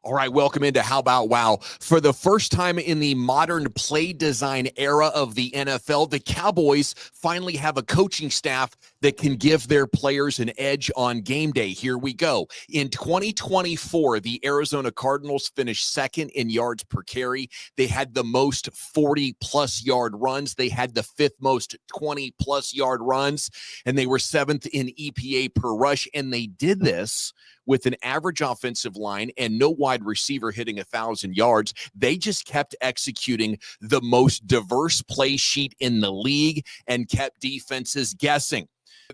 All right, welcome into How About Wow. For the first time in the modern play design era of the NFL, the Cowboys finally have a coaching staff that can give their players an edge on game day. Here we go. In 2024, the Arizona Cardinals finished second in yards per carry. They had the most 40-plus yard runs. They had the fifth most 20-plus yard runs, and they were seventh in EPA per rush, and they did this with an average offensive line and no wide receiver hitting 1,000 yards. They just kept executing the most diverse play sheet in the league and kept defenses guessing.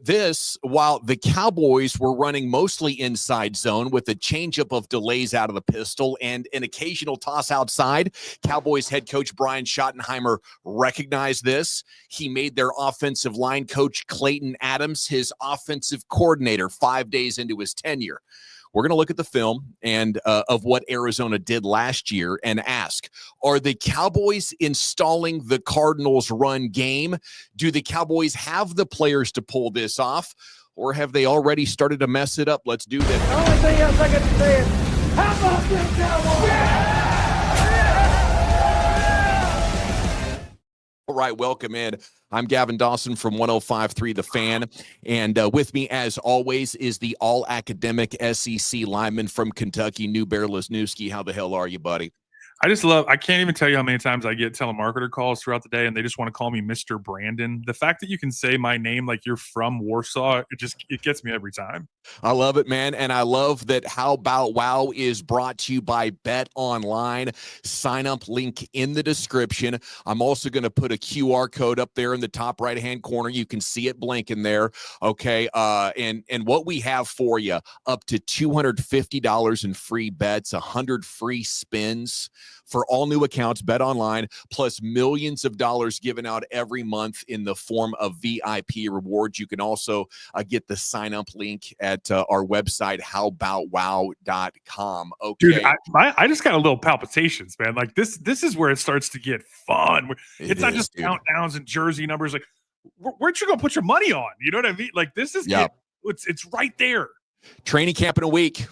This, while the Cowboys were running mostly inside zone with a changeup of delays out of the pistol and an occasional toss outside, Cowboys head coach Brian Schottenheimer recognized this. He made their offensive line coach Clayton Adams his offensive coordinator 5 days into his tenure. We're going to look at the film and of what Arizona did last year and ask, are the Cowboys installing the Cardinals' run game? Do the Cowboys have the players to pull this off, or have they already started to mess it up? Let's do this. The only thing else I got to say is, how about them Cowboys? Yeah! All right, welcome in. I'm Gavin Dawson from 105.3 The Fan, and with me, as always, is the all-academic SEC lineman from Kentucky, Newbear Lesniewski. How the hell are you, buddy? I can't even tell you how many times I get telemarketer calls throughout the day and they just want to call me Mr. Brandon. The fact that you can say my name like you're from Warsaw, it gets me every time. I love it, man. And I love that How About Wow is brought to you by Bet Online. Sign up link in the description. I'm also going to put a QR code up there in the top right-hand corner. You can see it blinking there. Okay. And what we have for you, up to $250 in free bets, 100 free spins for all new accounts, Bet Online, plus millions of dollars given out every month in the form of VIP rewards. You can also get the sign-up link at our website, howboutwow.com. Okay. Dude, I just got a little palpitations, man. Like this is where it starts to get fun. It's not just countdowns and jersey numbers. Like, where'd you go put your money on? You know what I mean? Like, this is it's right there. Training camp in a week.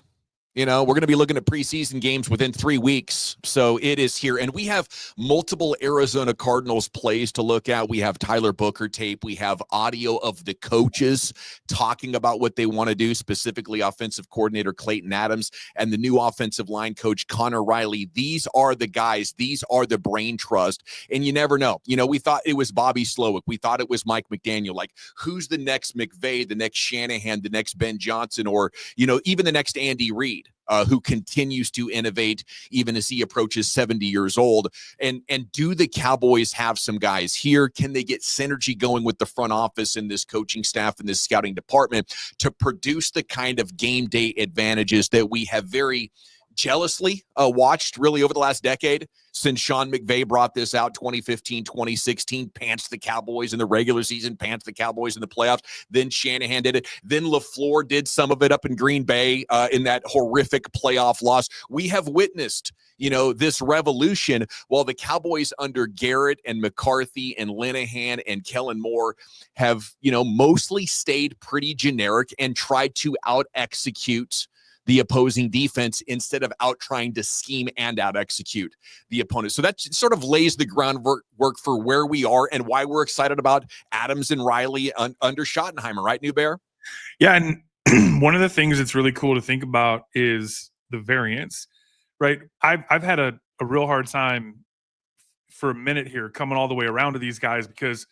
You know, we're going to be looking at preseason games within 3 weeks. So it is here. And we have multiple Arizona Cardinals plays to look at. We have Tyler Booker tape. We have audio of the coaches talking about what they want to do, specifically offensive coordinator Clayton Adams and the new offensive line coach Connor Riley. These are the guys. These are the brain trust. And you never know. You know, we thought it was Bobby Slowick. We thought it was Mike McDaniel. Like, who's the next McVay, the next Shanahan, the next Ben Johnson, or, you know, even the next Andy Reid? Who continues to innovate even as he approaches 70 years old. And do the Cowboys have some guys here? Can they get synergy going with the front office and this coaching staff and this scouting department to produce the kind of game day advantages that we have very jealously watched really over the last decade since Sean McVay brought this out 2015, 2016, pants the Cowboys in the regular season, pants the Cowboys in the playoffs. Then Shanahan did it. Then LaFleur did some of it up in Green Bay in that horrific playoff loss. We have witnessed, you know, this revolution while the Cowboys under Garrett and McCarthy and Linehan and Kellen Moore have, you know, mostly stayed pretty generic and tried to out-execute the opposing defense instead of out trying to scheme and out execute the opponent. So that sort of lays the groundwork for where we are and why we're excited about Adams and Riley under Schottenheimer, right, Newbear? Yeah, and one of the things that's really cool to think about is the variance, right? I've had a real hard time for a minute here coming all the way around to these guys because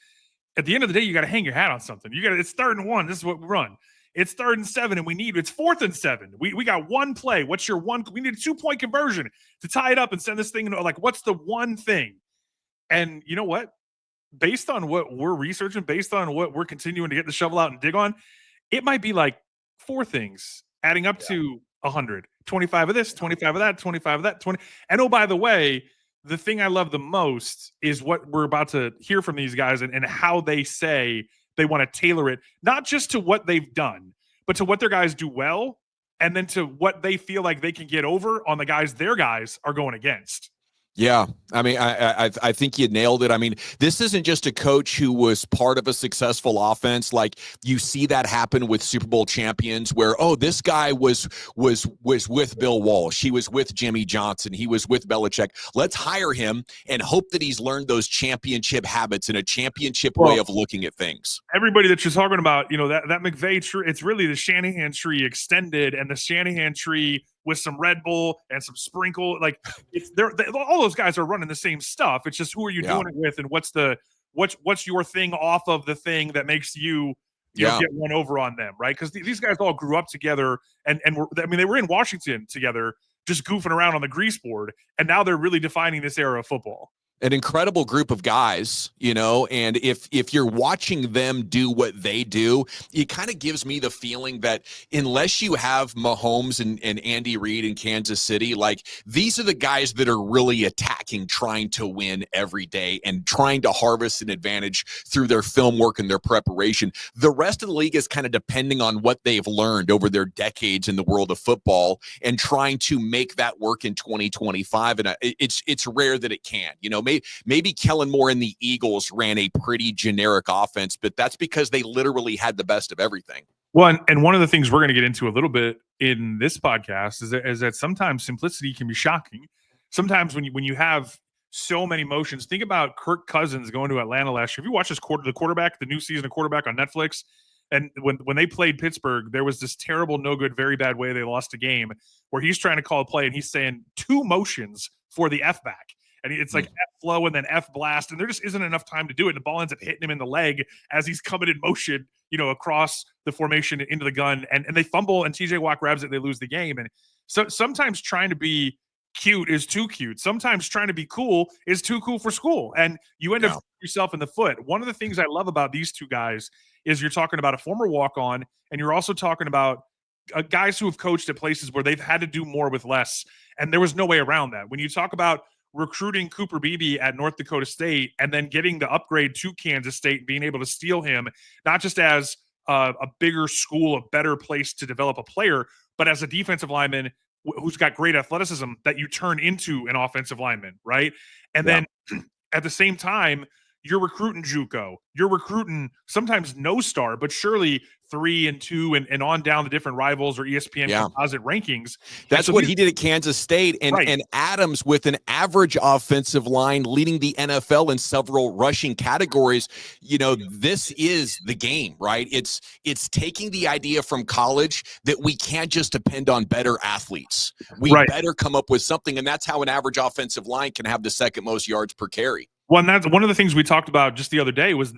at the end of the day, you got to hang your hat on something. It's 3rd and 1. This is what we run. It's 3rd and 7, and it's 4th and 7. We got one play. What's your one? We need a 2-point conversion to tie it up and send this thing. Like, what's the one thing? And you know what? Based on what we're researching, based on what we're continuing to get the shovel out and dig on, it might be like 4 things adding up to 100. 25 of this, 25 of that, 25 of that, 20. And oh, by the way, the thing I love the most is what we're about to hear from these guys and how they say they want to tailor it, not just to what they've done, but to what their guys do well, and then to what they feel like they can get over on the guys their guys are going against. Yeah, I mean, I think you nailed it. I mean, this isn't just a coach who was part of a successful offense. Like you see that happen with Super Bowl champions, where this guy was with Bill Walsh, he was with Jimmy Johnson, he was with Belichick. Let's hire him and hope that he's learned those championship habits and a championship way of looking at things. Everybody that you're talking about, that McVay tree, it's really the Shanahan tree extended, and the Shanahan tree with some Red Bull and some sprinkle. Like all those guys are running the same stuff. It's just who are you doing it with, and what's your thing off of the thing that makes you get one over on them, right? Because these guys all grew up together, and they were in Washington together, just goofing around on the grease board, and now they're really defining this era of football. An incredible group of guys, and if you're watching them do what they do, it kind of gives me the feeling that unless you have Mahomes and Andy Reid in Kansas City, like these are the guys that are really attacking, trying to win every day and trying to harvest an advantage through their film work and their preparation. The rest of the league is kind of depending on what they've learned over their decades in the world of football and trying to make that work in 2025. And it's rare that it can, Maybe Kellen Moore and the Eagles ran a pretty generic offense, but that's because they literally had the best of everything. Well, and one of the things we're going to get into a little bit in this podcast is that sometimes simplicity can be shocking. Sometimes when you have so many motions, think about Kirk Cousins going to Atlanta last year. If you watch the quarterback, the new season of quarterback on Netflix, and when they played Pittsburgh, there was this terrible, no good, very bad way they lost a game where he's trying to call a play and he's saying two motions for the F back. And it's like F flow and then F blast, and there just isn't enough time to do it. And the ball ends up hitting him in the leg as he's coming in motion, across the formation into the gun, and they fumble, and TJ Watt grabs it, and they lose the game. And so sometimes trying to be cute is too cute. Sometimes trying to be cool is too cool for school, and you end up shooting yourself in the foot. One of the things I love about these two guys is you're talking about a former walk-on, and you're also talking about guys who have coached at places where they've had to do more with less, and there was no way around that. When you talk about recruiting Cooper Beebe at North Dakota State and then getting the upgrade to Kansas State and being able to steal him, not just as a bigger school, a better place to develop a player, but as a defensive lineman who's got great athleticism that you turn into an offensive lineman, right? And then at the same time, you're recruiting JUCO. You're recruiting sometimes no star, but surely 3 and 2 and on down the different rivals or ESPN composite rankings. That's what he did at Kansas State. And Adams, with an average offensive line leading the NFL in several rushing categories, this is the game, right? It's taking the idea from college that we can't just depend on better athletes. We better come up with something, and that's how an average offensive line can have the second most yards per carry. Well, and that's one of the things we talked about just the other day was,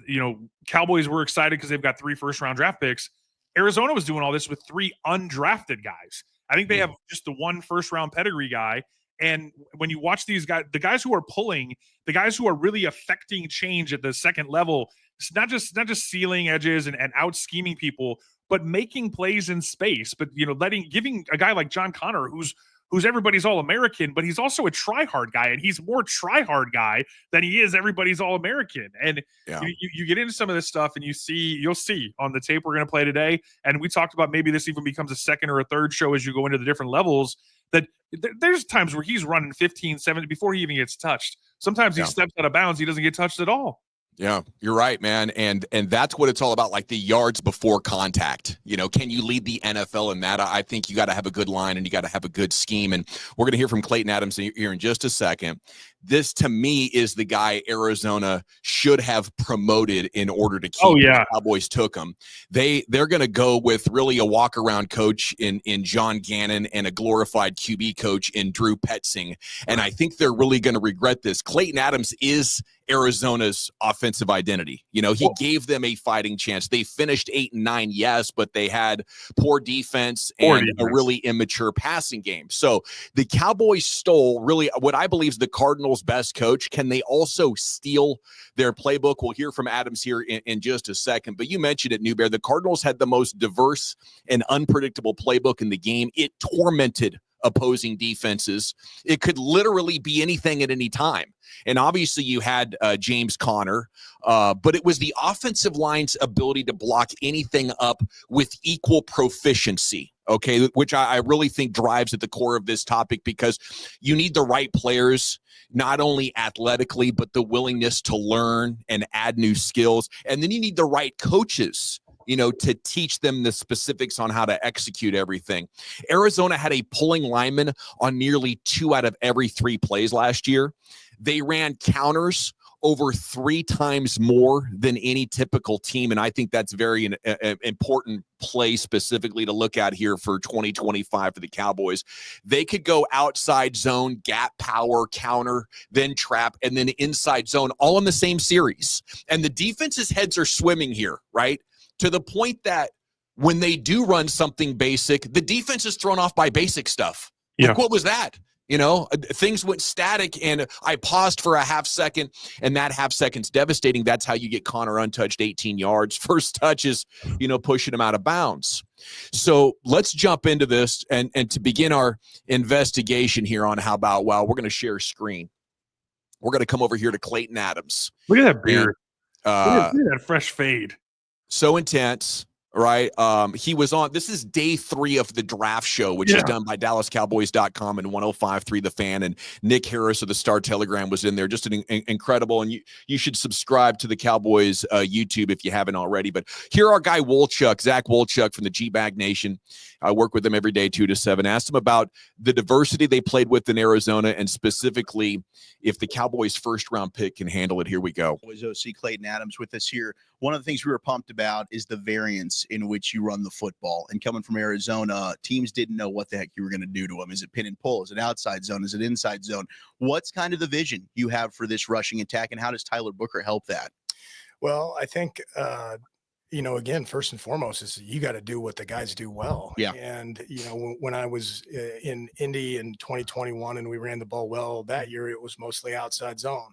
Cowboys were excited because they've got 3 first-round draft picks. Arizona was doing all this with 3 undrafted guys. I think they have just the 1 first-round pedigree guy. And when you watch these guys, the guys who are pulling, the guys who are really affecting change at the second level, it's not just sealing edges and out scheming people, but making plays in space. But giving a guy like John Connor, who's everybody's All-American, but he's also a try-hard guy, and he's more try-hard guy than he is everybody's All-American. And you get into some of this stuff, and you'll see on the tape we're going to play today, and we talked about maybe this even becomes a second or a third show as you go into the different levels, that there's times where he's running 15, 17 before he even gets touched. Sometimes he steps out of bounds, he doesn't get touched at all. Yeah, you're right, man. And that's what it's all about, like the yards before contact. Can you lead the NFL in that? I think you got to have a good line and you got to have a good scheme. And we're going to hear from Clayton Adams here in just a second. This, to me, is the guy Arizona should have promoted in order to keep the Cowboys took him. They're going to go with really a walk-around coach in John Gannon and a glorified QB coach in Drew Petzing. And I think they're really going to regret this. Clayton Adams is Arizona's offensive identity. He gave them a fighting chance. They finished 8-9, yes, but they had poor defense and a really immature passing game. So the Cowboys stole really what I believe is the Cardinals' best coach. Can they also steal their playbook? We'll hear from Adams here in just a second. But you mentioned it, Newbear. The Cardinals had the most diverse and unpredictable playbook in the game. It tormented opposing defenses. It could literally be anything at any time. And obviously you had James Conner, but it was the offensive line's ability to block anything up with equal proficiency. okay, which I really think drives at the core of this topic, because you need the right players, not only athletically, but the willingness to learn and add new skills. And then you need the right coaches, to teach them the specifics on how to execute everything. Arizona had a pulling lineman on nearly 2 out of every 3 plays last year. They ran counters over 3 times more than any typical team. And I think that's very important play specifically to look at here for 2025 for the Cowboys. They could go outside zone, gap power, counter, then trap, and then inside zone, all in the same series. And the defense's heads are swimming here, right? To the point that when they do run something basic, the defense is thrown off by basic stuff. Yeah. Like, what was that? Things went static, and I paused for a half second, and that half second's devastating. That's how you get Connor untouched 18 yards. First touch is, pushing him out of bounds. So let's jump into this and to begin our investigation here on how Bout Wow, we're going to share screen. We're going to come over here to Clayton Adams. Look at that beard. Look at that fresh fade. So intense. Right. He was on. This is day 3 of the draft show, which is done by DallasCowboys.com and 105.3 The Fan. And Nick Harris of the Star Telegram was in there. Just an incredible. And you should subscribe to the Cowboys YouTube if you haven't already. But here our guy Zach Wolchuk from the G-Bag Nation. I work with him every day, 2 to 7. Asked him about the diversity they played with in Arizona, and specifically if the Cowboys' first-round pick can handle it. Here we go. OC Clayton Adams with us here. One of the things we were pumped about is the variance in which you run the football. And coming from Arizona, teams didn't know what the heck you were going to do to them. Is it pin and pull? Is it outside zone? Is it inside zone? What's kind of the vision you have for this rushing attack, and how does Tyler Booker help that? Well, I think again, first and foremost is you got to do what the guys do well. Yeah. And, when I was in Indy in 2021 and we ran the ball well that year, it was mostly outside zone.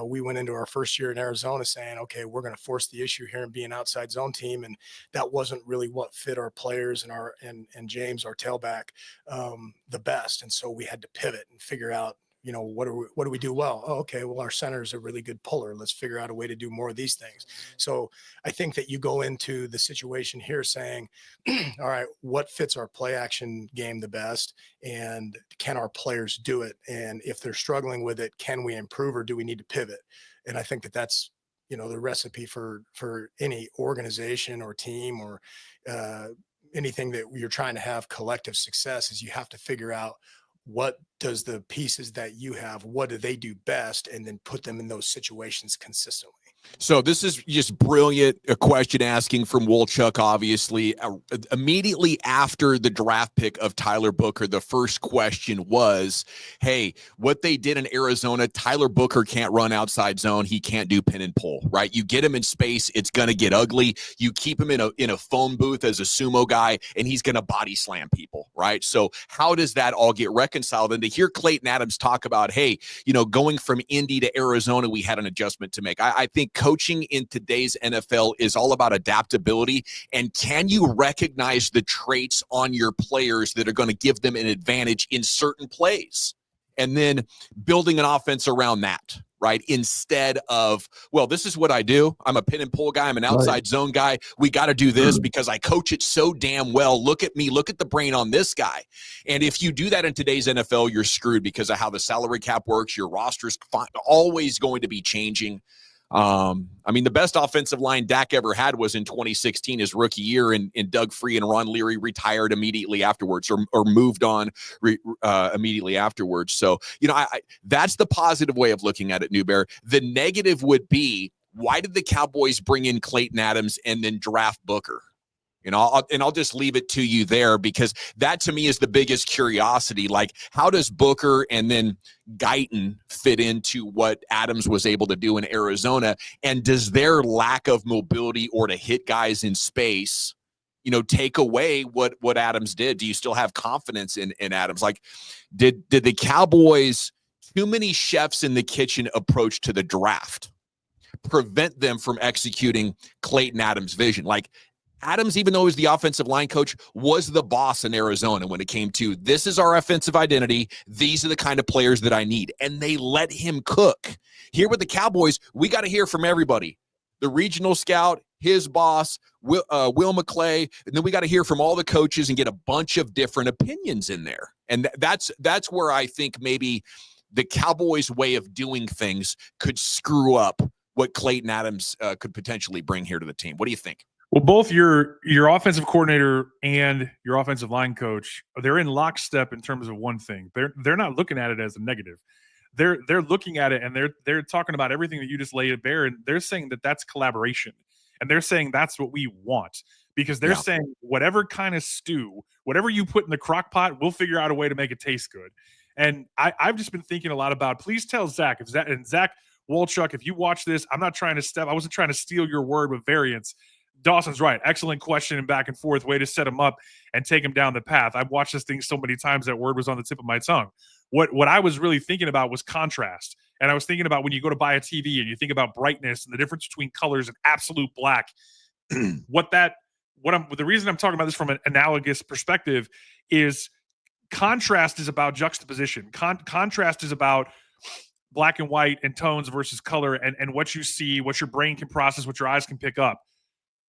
We went into our first year in Arizona saying, okay, we're going to force the issue here and be an outside zone team. And that wasn't really what fit our players and James, our tailback, the best. And so we had to pivot and figure out, what do we do well? Oh, okay. Well, our center is a really good puller. Let's figure out a way to do more of these things. So I think that you go into the situation here saying, all right, what fits our play action game the best? And can our players do it? And if they're struggling with it, can we improve, or do we need to pivot? And I think that that's, the recipe for any organization or team or anything that you're trying to have collective success, is you have to figure out, what does the pieces that you have, what do they do best, and then put them in those situations consistently. So this is just brilliant, a question asking from Wolchuk, obviously. Immediately after the draft pick of Tyler Booker, the first question was, hey, what they did in Arizona, Tyler Booker can't run outside zone. He can't do pin and pull, right? You get him in space, it's going to get ugly. You keep him in a phone booth as a sumo guy, and he's going to body slam people, right? So how does that all get reconciled? And to hear Clayton Adams talk about, hey, going from Indy to Arizona, we had an adjustment to make. I think coaching in today's NFL is all about adaptability. And can you recognize the traits on your players that are going to give them an advantage in certain plays? And then building an offense around that, right? Instead of, well, this is what I do. I'm a pin and pull guy. I'm an outside zone guy. We got to do this because I coach it so damn well. Look at me. Look at the brain on this guy. And if you do that in today's NFL, you're screwed because of how the salary cap works. Your roster's always going to be changing. The best offensive line Dak ever had was in 2016, his rookie year, and Doug Free and Ron Leary retired immediately afterwards, or moved on immediately afterwards. So, that's the positive way of looking at it, Newbear. The negative would be, why did the Cowboys bring in Clayton Adams and then draft Booker? I'll just leave it to you there, because that to me is the biggest curiosity. Like, how does Booker and then Klayton fit into what Adams was able to do in Arizona? And does their lack of mobility or to hit guys in space, take away what Adams did? Do you still have confidence in Adams? Like, did the Cowboys, too many chefs in the kitchen approach to the draft, prevent them from executing Clayton Adams' vision? Like, Adams, even though he was the offensive line coach, was the boss in Arizona when it came to, this is our offensive identity. These are the kind of players that I need. And they let him cook. Here with the Cowboys, we got to hear from everybody. the regional scout, his boss, Will McClay, and then we got to hear from all the coaches and get a bunch of different opinions in there. And that's where I think maybe the Cowboys' way of doing things could screw up what Clayton Adams could potentially bring here to the team. What do you think? Well, both your offensive coordinator and your offensive line coach, they're in lockstep in terms of one thing. They're not looking at it as a negative. They're looking at it and they're talking about everything that you just laid bare, and they're saying that that's collaboration, and they're saying that's what we want, because they're saying whatever kind of stew, whatever you put in the crock pot, we'll figure out a way to make it taste good. And I've just been thinking a lot about. Please tell Zach Zach Wolchuk, if you watch this, I wasn't trying to steal your word with variance. Dawson's right. Excellent question and back and forth. Way to set him up and take him down the path. I've watched this thing so many times that word was on the tip of my tongue. What I was really thinking about was contrast. And I was thinking about when you go to buy a TV and you think about brightness and the difference between colors and absolute black. The reason I'm talking about this from an analogous perspective is contrast is about juxtaposition. Contrast is about black and white and tones versus color and what you see, what your brain can process, what your eyes can pick up.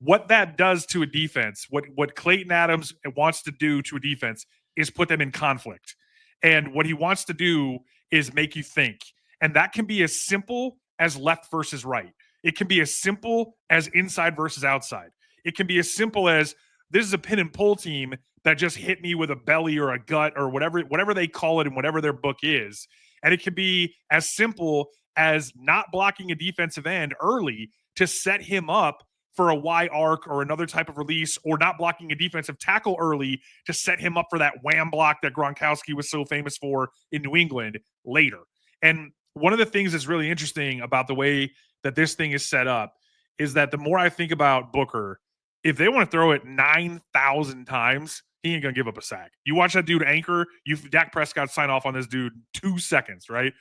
What that does to a defense, what Clayton Adams wants to do to a defense is put them in conflict. And what he wants to do is make you think. And that can be as simple as left versus right. It can be as simple as inside versus outside. It can be as simple as this is a pin and pull team that just hit me with a belly or a gut or whatever they call it and whatever their book is. And it can be as simple as not blocking a defensive end early to set him up for a Y arc or another type of release, or not blocking a defensive tackle early to set him up for that wham block that Gronkowski was so famous for in New England later. And one of the things that's really interesting about the way that this thing is set up is that the more I think about Booker, if they want to throw it 9,000 times, he ain't going to give up a sack. You watch that dude anchor, Dak Prescott sign off on this dude 2 seconds, right?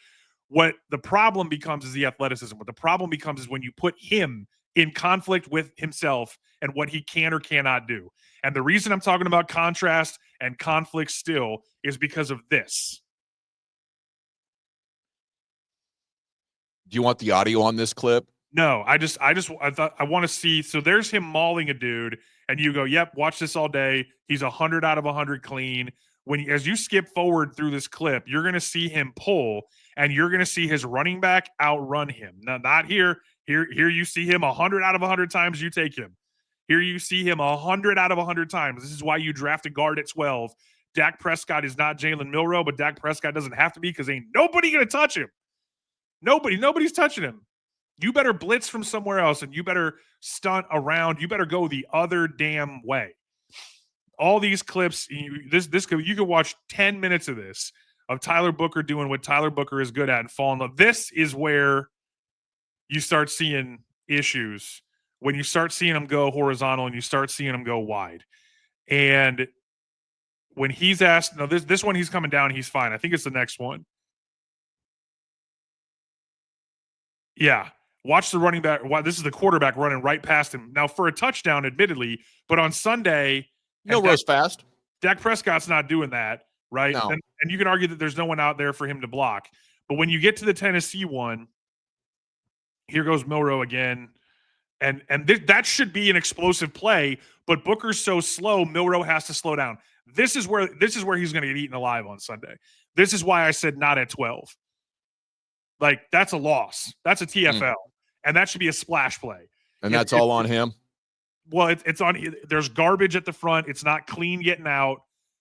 What the problem becomes is the athleticism. What the problem becomes is when you put him in conflict with himself and what he can or cannot do. And the reason I'm talking about contrast and conflict still is because of this. Do you want the audio on this clip? No, I want to see. So there's him mauling a dude and you go, yep, watch this all day. He's 100 out of 100 clean. As you skip forward through this clip, you're going to see him pull and you're going to see his running back outrun him. Now, not here. Here you see him 100 out of 100 times you take him. Here you see him 100 out of 100 times. This is why you draft a guard at 12. Dak Prescott is not Jalen Milroe, but Dak Prescott doesn't have to be because ain't nobody going to touch him. Nobody's touching him. You better blitz from somewhere else and you better stunt around. You better go the other damn way. All these clips, you can watch 10 minutes of this, of Tyler Booker doing what Tyler Booker is good at and fall in love. This is where you start seeing issues, when you start seeing him go horizontal and you start seeing him go wide. And when he's asked, no, this one he's coming down, he's fine. I think it's the next one. Yeah. Watch the running back. This is the quarterback running right past him. Now for a touchdown, admittedly, but on Sunday, Milroe's fast. Dak Prescott's not doing that, right? No. And you can argue that there's no one out there for him to block. But when you get to the Tennessee one, here goes Milroe again. And that should be an explosive play, but Booker's so slow, Milroe has to slow down. This is where he's going to get eaten alive on Sunday. This is why I said not at 12. Like, that's a loss. That's a TFL. And that should be a splash play. And that's all on him? Well, it's on. There's garbage at the front. It's not clean getting out.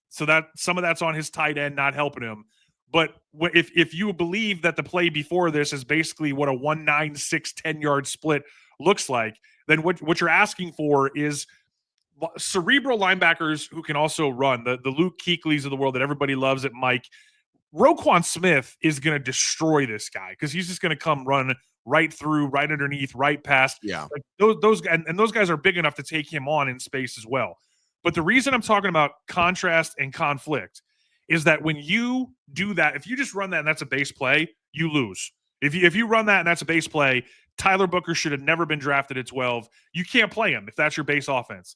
So that some of that's on his tight end not helping him. But if you believe that the play before this is basically what a 1-9-6 10-yard split looks like, then what you're asking for is cerebral linebackers who can also run. The Luke Kuechly's of the world that everybody loves at Mike. Roquan Smith is going to destroy this guy because he's just going to come run right through, right underneath, right past. Yeah. Like those guys are big enough to take him on in space as well. But the reason I'm talking about contrast and conflict is that when you do that, if you just run that and that's a base play, you lose. If you run that and that's a base play, Tyler Booker should have never been drafted at 12. You can't play him if that's your base offense.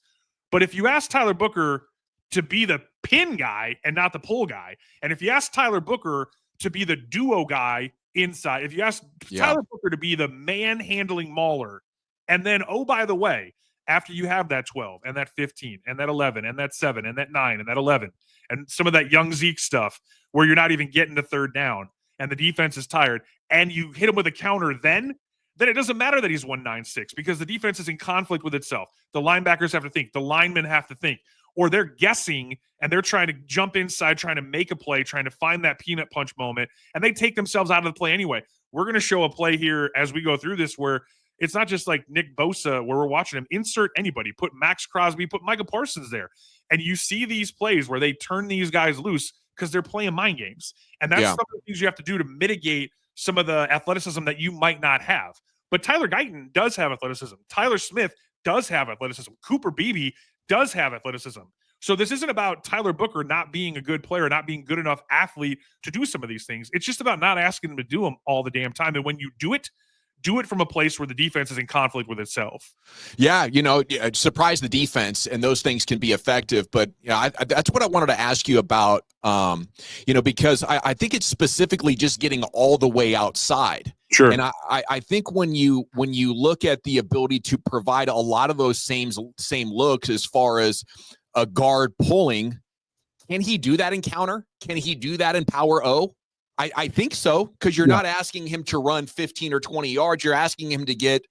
But if you ask Tyler Booker to be the pin guy and not the pull guy, and if you ask Tyler Booker to be the duo guy inside, if you ask Tyler Booker to be the man-handling mauler And then, oh, by the way, after you have that 12 and that 15 and that 11 and that 7 and that 9 and that 11 and some of that young Zeke stuff where you're not even getting to third down and the defense is tired and you hit him with a counter, then it doesn't matter that he's 196 because the defense is in conflict with itself. The linebackers have to think. The linemen have to think. Or they're guessing and they're trying to jump inside, trying to make a play, trying to find that peanut punch moment, and they take themselves out of the play anyway. We're going to show a play here as we go through this where it's not just like Nick Bosa where we're watching him. Insert anybody. Put Max Crosby, put Micah Parsons there. And you see these plays where they turn these guys loose because they're playing mind games. And that's some of the things you have to do to mitigate some of the athleticism that you might not have. But Tyler Guyton does have athleticism. Tyler Smith does have athleticism. Cooper Beebe does have athleticism. So this isn't about Tyler Booker not being a good player, not being good enough athlete to do some of these things. It's just about not asking them to do them all the damn time. And when you do it from a place where the defense is in conflict with itself. Yeah, surprise the defense, and those things can be effective. But that's what I wanted to ask you about, because I think it's specifically just getting all the way outside. Sure. And I think when you look at the ability to provide a lot of those same looks as far as a guard pulling, can he do that in counter? Can he do that in power O? I think so, because you're not asking him to run 15 or 20 yards. You're asking him to get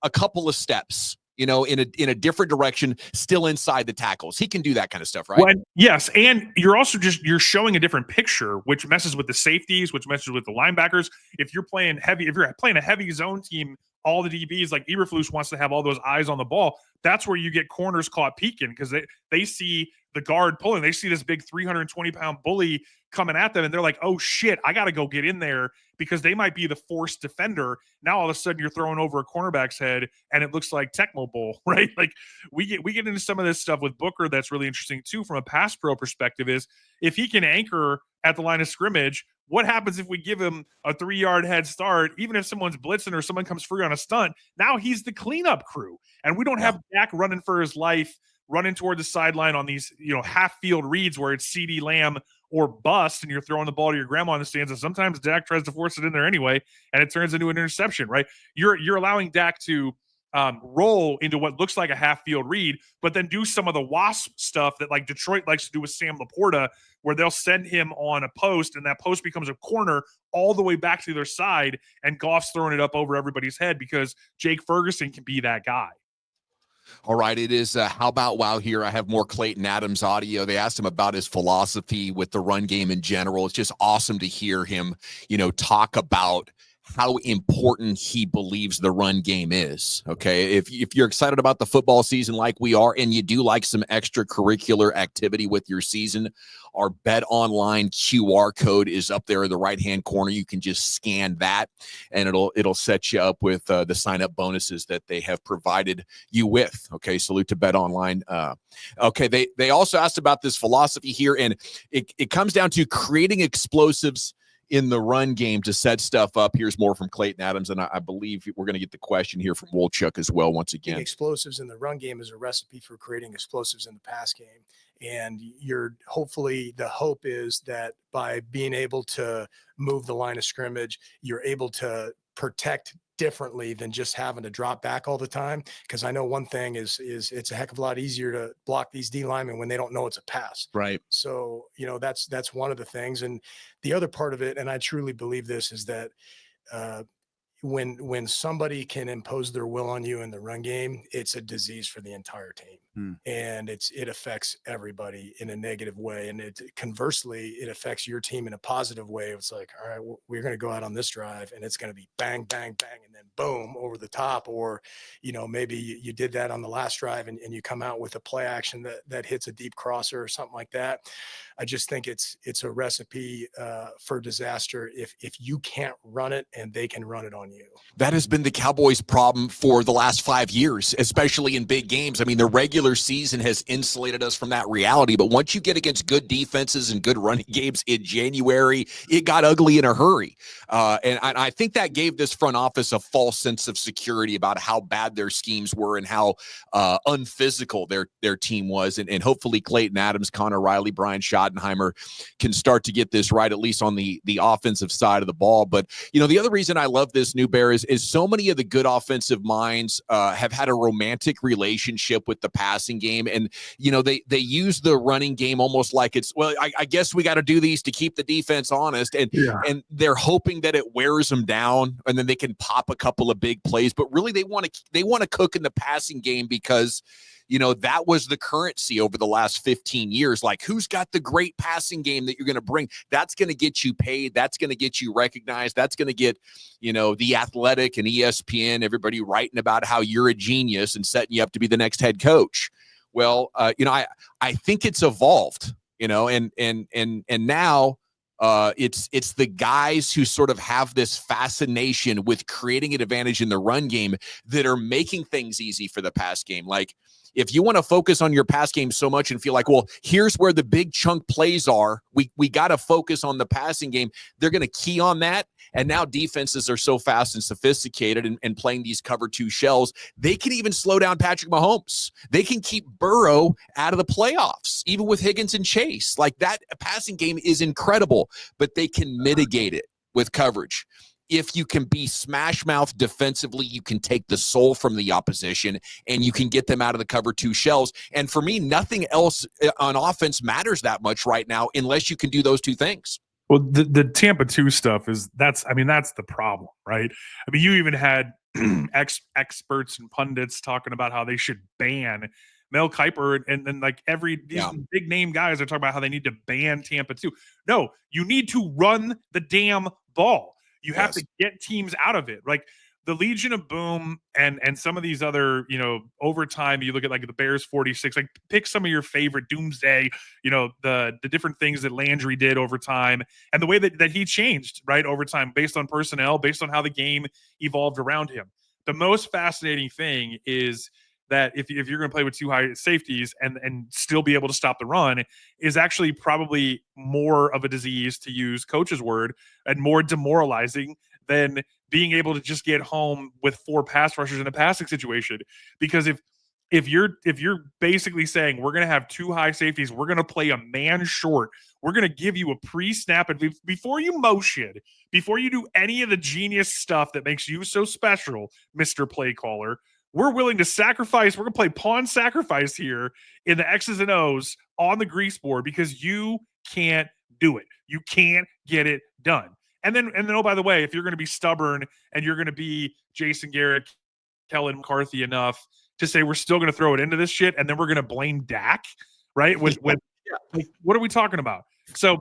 a couple of steps, in a different direction, still inside the tackles. He can do that kind of stuff, right? Well, yes, and you're also you're showing a different picture, which messes with the safeties, which messes with the linebackers. If you're playing a heavy zone team, all the DBs, like Eberflus wants to have all those eyes on the ball. That's where you get corners caught peeking because they see the guard pulling. They see this big 320-pound bully coming at them, and they're like, oh, shit, I got to go get in there because they might be the forced defender. Now, all of a sudden, you're throwing over a cornerback's head, and it looks like Tecmo Bowl, right? Like, we get into some of this stuff with Booker that's really interesting, too, from a pass pro perspective, is if he can anchor at the line of scrimmage, what happens if we give him a 3-yard head start, even if someone's blitzing or someone comes free on a stunt? Now he's the cleanup crew, and we don't have Dak running for his life, running toward the sideline on these, half-field reads where it's CeeDee Lamb or bust, and you're throwing the ball to your grandma in the stands, and sometimes Dak tries to force it in there anyway, and it turns into an interception, right? You're allowing Dak to roll into what looks like a half-field read, but then do some of the wasp stuff that like Detroit likes to do with Sam Laporta, where they'll send him on a post, and that post becomes a corner all the way back to the other side, and Goff's throwing it up over everybody's head because Jake Ferguson can be that guy. All right, it is How About Wow here. I have more Clayton Adams audio. They asked him about his philosophy with the run game in general. It's just awesome to hear him, talk about how important he believes the run game is. Okay, if you're excited about the football season like we are, and you do like some extracurricular activity with your season, our Bet Online QR code is up there in the right-hand corner. You can just scan that, and it'll set you up with the sign-up bonuses that they have provided you with. Okay, salute to Bet Online. Okay, they also asked about this philosophy here, and it comes down to creating explosives in the run game to set stuff up. Here's more from Clayton Adams, and I believe we're going to get the question here from Wolchuk as well once again. Explosives in the run game is a recipe for creating explosives in the pass game. And hopefully the hope is that by being able to move the line of scrimmage, you're able to protect differently than just having to drop back all the time. Because I know one thing is it's a heck of a lot easier to block these D linemen when they don't know it's a pass. Right. So, that's one of the things. And the other part of it, and I truly believe this, is that when somebody can impose their will on you in the run game, it's a disease for the entire team. And it affects everybody in a negative way. And conversely, it affects your team in a positive way. It's like, all right, we're going to go out on this drive and it's going to be bang, bang, bang, and then boom over the top. Or, maybe you did that on the last drive and you come out with a play action that hits a deep crosser or something like that. I just think it's a recipe for disaster if you can't run it and they can run it on you. That has been the Cowboys' problem for the last 5 years, especially in big games. I mean, the regular season has insulated us from that reality, but once you get against good defenses and good running games in January, it got ugly in a hurry. And I think that gave this front office a false sense of security about how bad their schemes were and how unphysical their team was. And hopefully Clayton Adams, Connor Riley, Brian Schottenheimer can start to get this right, at least on the offensive side of the ball. But, the other reason I love this Newbear, is so many of the good offensive minds have had a romantic relationship with the passing game. And, they use the running game almost like it's, well, I guess we got to do these to keep the defense honest. And they're hoping that it wears them down and then they can pop a couple of big plays. But really, they want to cook in the passing game because that was the currency over the last 15 years. Like, who's got the great passing game that you're going to bring? That's going to get you paid. That's going to get you recognized. That's going to get, The Athletic and ESPN, everybody writing about how you're a genius and setting you up to be the next head coach. Well, I think it's evolved, and now it's the guys who sort of have this fascination with creating an advantage in the run game that are making things easy for the pass game. Like, if you want to focus on your pass game so much and feel like, well, here's where the big chunk plays are, we got to focus on the passing game. They're going to key on that. And now defenses are so fast and sophisticated and playing these cover 2 shells, they can even slow down Patrick Mahomes. They can keep Burrow out of the playoffs, even with Higgins and Chase. Like, that passing game is incredible, but they can mitigate it with coverage. If you can be smash mouth defensively, you can take the soul from the opposition and you can get them out of the cover 2 shells. And for me, nothing else on offense matters that much right now unless you can do those 2 things. Well, the Tampa 2 stuff that's the problem, right? I mean, you even had experts and pundits talking about how they should ban Mel Kiper and then like these big name guys are talking about how they need to ban Tampa 2. No, you need to run the damn ball. You have to get teams out of it. Like the Legion of Boom and some of these other, overtime, you look at like the Bears 46, like pick some of your favorite Doomsday, the different things that Landry did over time and the way that he changed, right, over time based on personnel, based on how the game evolved around him. The most fascinating thing is that if you're going to play with 2 high safeties and still be able to stop the run is actually probably more of a disease, to use coach's word, and more demoralizing than being able to just get home with 4 pass rushers in a passing situation. Because if you're basically saying we're going to have 2 high safeties, we're going to play a man short, we're going to give you a pre-snap and before you motion, before you do any of the genius stuff that makes you so special, Mr. Play Caller, we're willing to sacrifice. We're going to play pawn sacrifice here in the X's and O's on the grease board because you can't do it. You can't get it done. And then, oh, by the way, if you're going to be stubborn and you're going to be Jason Garrett, Kellen McCarthy enough to say we're still going to throw it into this shit, and then we're going to blame Dak, right? Like, what are we talking about? So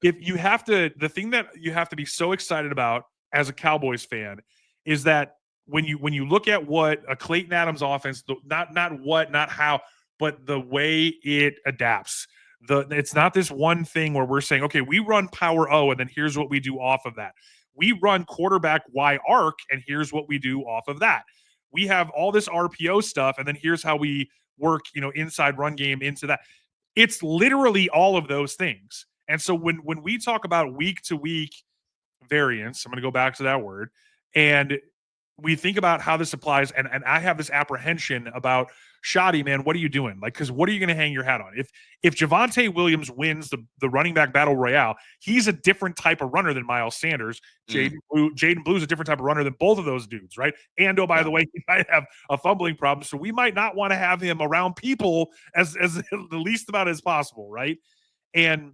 if you have to, the thing that you have to be so excited about as a Cowboys fan is that when you look at what a Clayton Adams offense, not how, but the way it adapts. It's not this one thing where we're saying, okay, we run power O and then here's what we do off of that. We run quarterback Y arc and here's what we do off of that. We have all this RPO stuff and then here's how we work, inside run game into that. It's literally all of those things. And so when we talk about week to week variance, I'm going to go back to that word, and we think about how this applies, and I have this apprehension about Shoddy, man, what are you doing? Like, because what are you going to hang your hat on? If Javonte Williams wins the running back battle royale, he's a different type of runner than Miles Sanders. Jaden Blue's a different type of runner than both of those dudes, right? And oh, by the way, he might have a fumbling problem, so we might not want to have him around people as the least amount as possible, right? And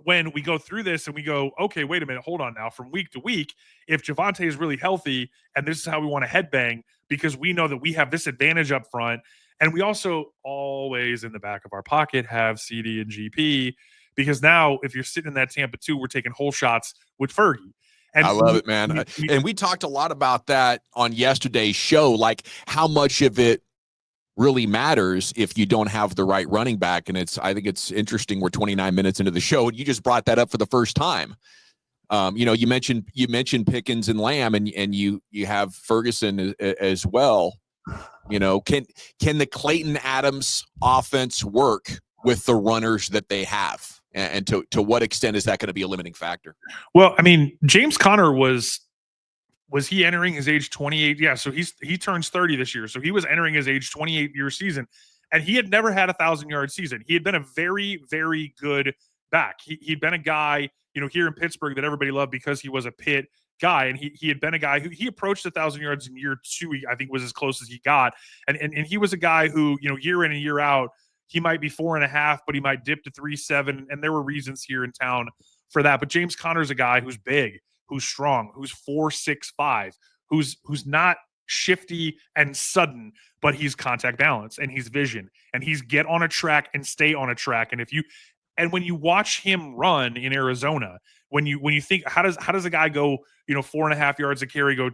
when we go through this and we go, okay, wait a minute, hold on now. From week to week, if Javonte is really healthy and this is how we want to headbang, because we know that we have this advantage up front, and we also always in the back of our pocket have CD and GP, because now if you're sitting in that Tampa 2, we're taking whole shots with Fergie. And I love it, man. And we talked a lot about that on yesterday's show, like how much of it really matters if you don't have the right running back. And I think it's interesting. We're 29 minutes into the show and you just brought that up for the first time. You mentioned Pickens and Lamb, and you have Ferguson as well. Can the Clayton Adams offense work with the runners that they have? And to what extent is that going to be a limiting factor? Well, I mean, James Conner was he entering his age 28? Yeah. So he turns 30 this year. So he was entering his age 28-year season, and he had never had a 1,000-yard season. He had been a very, very good back. He'd been a guy, here in Pittsburgh that everybody loved because he was a Pitt guy, and he had been a guy who he approached 1,000 yards in year 2. I think was as close as he got, and he was a guy who, you know, year in and year out, he might be 4.5, but he might dip to 3.7, and there were reasons here in town for that. But James Conner's a guy who's big, who's strong, who's 4.65, who's not shifty and sudden, but he's contact balance and he's vision and he's get on a track and stay on a track. And when you watch him run in Arizona, when you think, how does a guy go, you know, 4.5 yards a carry, go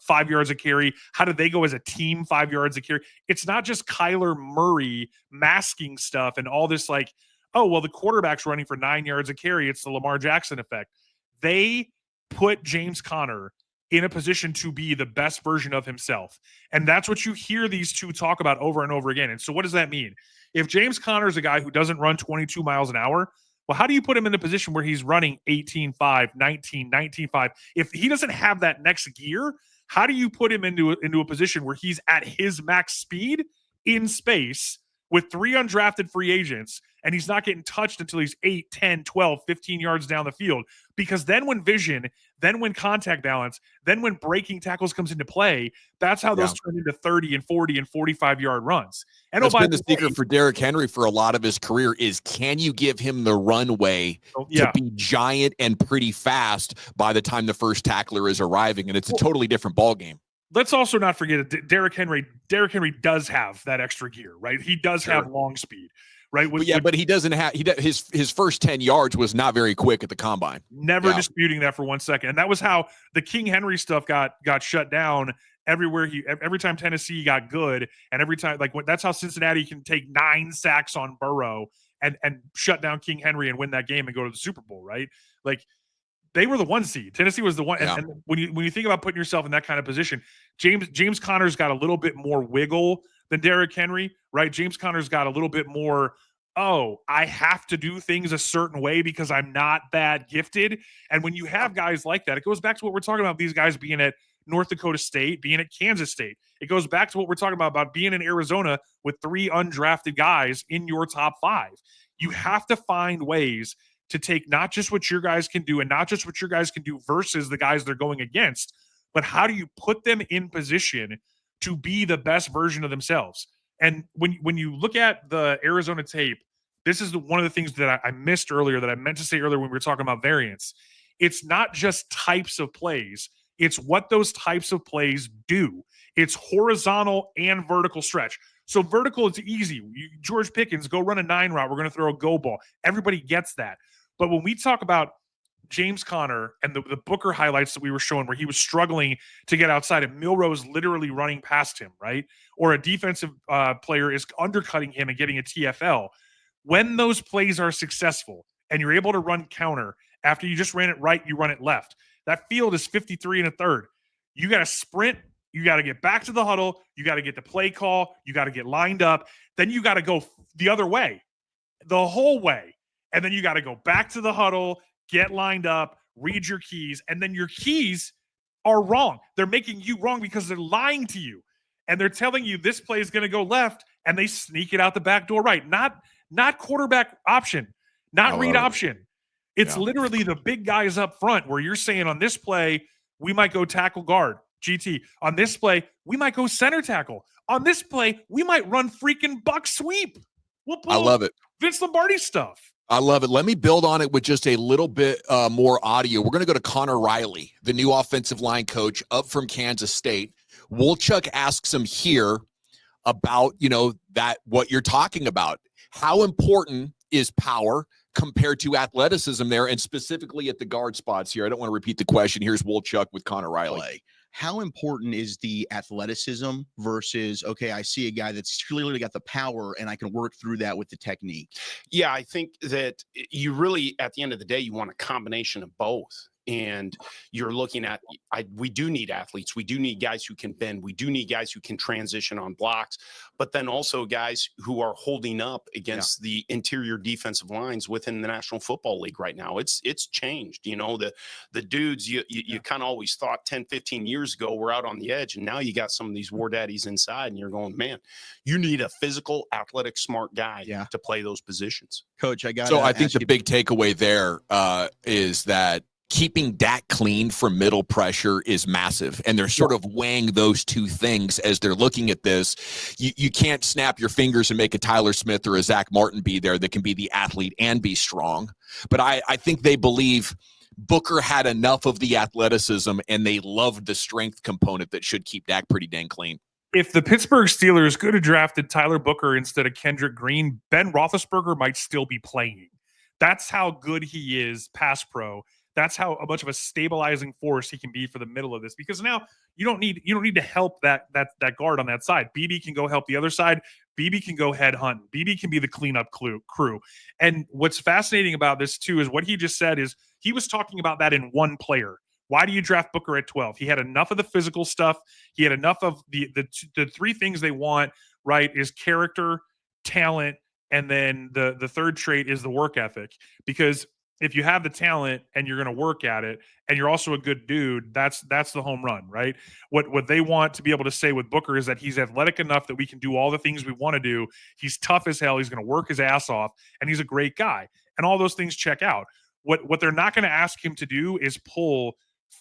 5 yards a carry? How do they go as a team 5 yards a carry? It's not just Kyler Murray masking stuff and all this like, oh, well, the quarterback's running for 9 yards a carry. It's the Lamar Jackson effect. They put James Conner in a position to be the best version of himself. And that's what you hear these two talk about over and over again. And so what does that mean? If James Conner is a guy who doesn't run 22 miles an hour, well, how do you put him in a position where he's running 18.5, 19, 19.5? If he doesn't have that next gear, how do you put him into a position where he's at his max speed in space with 3 undrafted free agents, and he's not getting touched until he's 8, 10, 12, 15 yards down the field? Because then when vision, then when contact balance, then when breaking tackles comes into play, that's how those turn into 30 and 40 and 45-yard runs. And that's been the secret for Derrick Henry for a lot of his career is, can you give him the runway to be giant and pretty fast by the time the first tackler is arriving? And it's a totally different ball game. Let's also not forget it. Derrick Henry does have that extra gear, right? He does have long speed, right? But he doesn't have his first 10 yards was not very quick at the combine. Never disputing that for 1 second. And that was how the King Henry stuff got shut down everywhere. Every time Tennessee got good, and every time that's how Cincinnati can take 9 sacks on Burrow and shut down King Henry and win that game and go to the Super Bowl, right? Like, they were the 1 seed. Tennessee was the 1. Yeah. And when you think about putting yourself in that kind of position, James Conner's got a little bit more wiggle than Derrick Henry, right? James Conner's got a little bit more, I have to do things a certain way because I'm not that gifted. And when you have guys like that, it goes back to what we're talking about, these guys being at North Dakota State, being at Kansas State. It goes back to what we're talking about being in Arizona with 3 undrafted guys in your top 5. You have to find ways to take not just what your guys can do and not just what your guys can do versus the guys they're going against, but how do you put them in position to be the best version of themselves? And when you look at the Arizona tape, this is one of the things that I missed earlier that I meant to say earlier when we were talking about variance. It's not just types of plays. It's what those types of plays do. It's horizontal and vertical stretch. So vertical, it's easy. George Pickens, go run a 9 route. We're going to throw a go ball. Everybody gets that. But when we talk about James Conner and the Booker highlights that we were showing where he was struggling to get outside and Milroe's literally running past him, right? Or a defensive player is undercutting him and getting a TFL. When those plays are successful and you're able to run counter after you just ran it right, you run it left. That field is 53 1/3. You got to sprint. You got to get back to the huddle. You got to get the play call. You got to get lined up. Then you got to go the other way, the whole way. And then you got to go back to the huddle, get lined up, read your keys. And then your keys are wrong. They're making you wrong because they're lying to you. And they're telling you this play is going to go left, and they sneak it out the back door right. Not quarterback option, not read option. It's literally the big guys up front where you're saying on this play, we might go tackle guard, GT. On this play, we might go center tackle. On this play, we might run freaking buck sweep. We'll pull I love it. Vince Lombardi stuff. I love it. Let me build on it with just a little bit more audio. We're going to go to Connor Riley, the new offensive line coach up from Kansas State. Woolchuck asks him here about, that what you're talking about. How important is power compared to athleticism there, and specifically at the guard spots here? I don't want to repeat the question. Here's Woolchuck with Connor Riley. How important is the athleticism versus, okay, I see a guy that's clearly got the power and I can work through that with the technique? Yeah, I think that you really, at the end of the day, you want a combination of both. And you're looking at, we do need athletes. We do need guys who can bend. We do need guys who can transition on blocks, but then also guys who are holding up against the interior defensive lines within the National Football League right now. It's changed. The dudes you kind of always thought 10, 15 years ago were out on the edge. And now you got some of these war daddies inside and you're going, man, you need a physical, athletic, smart guy to play those positions. Coach, I think the big takeaway there is that keeping Dak clean from middle pressure is massive. And they're sort of weighing those two things as they're looking at this. You can't snap your fingers and make a Tyler Smith or a Zach Martin be there that can be the athlete and be strong. But I think they believe Booker had enough of the athleticism and they loved the strength component that should keep Dak pretty dang clean. If the Pittsburgh Steelers could have drafted Tyler Booker instead of Kendrick Green, Ben Roethlisberger might still be playing. That's how good he is pass pro. That's how much of a stabilizing force he can be for the middle of this. Because now you don't need to help that guard on that side. BB can go help the other side. BB can go head hunt. BB can be the cleanup crew. And what's fascinating about this too is what he just said is he was talking about that in one player. Why do you draft Booker at 12? He had enough of the physical stuff. He had enough of the three things they want, right, is character, talent, and then the third trait is the work ethic. Because if you have the talent and you're going to work at it and you're also a good dude, that's the home run, right? What they want to be able to say with Booker is that he's athletic enough that we can do all the things we want to do. He's tough as hell. He's going to work his ass off, and he's a great guy. And all those things check out. What they're not going to ask him to do is pull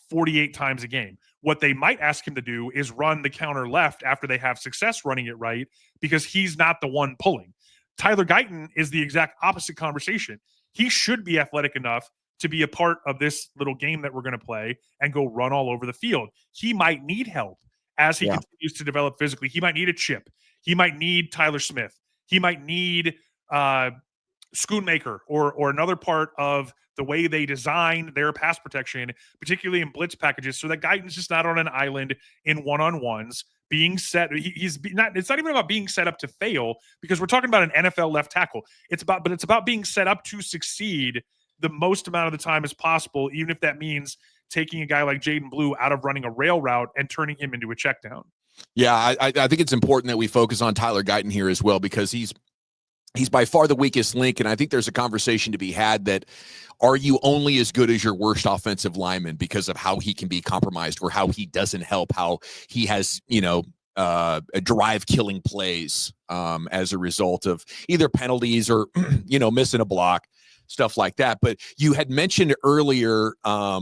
48 times a game. What they might ask him to do is run the counter left after they have success running it right, because he's not the one pulling. Tyler Guyton is the exact opposite conversation. He should be athletic enough to be a part of this little game that we're going to play and go run all over the field. He might need help as he continues to develop physically. He might need a chip. He might need Tyler Smith. He might need Schoonmaker or another part of the way they design their pass protection, particularly in blitz packages, so that Guyton's just not on an island in one-on-ones. Being set, it's not even about being set up to fail, because we're talking about an NFL left tackle. It's about being set up to succeed the most amount of the time as possible, even if that means taking a guy like Jaden Blue out of running a rail route and turning him into a check down. Yeah, I think it's important that we focus on Tyler Guyton here as well, because he's by far the weakest link, and I think there's a conversation to be had that are you only as good as your worst offensive lineman because of how he can be compromised or how he doesn't help, how he has, a drive killing plays as a result of either penalties or, missing a block, stuff like that. But you had mentioned earlier, how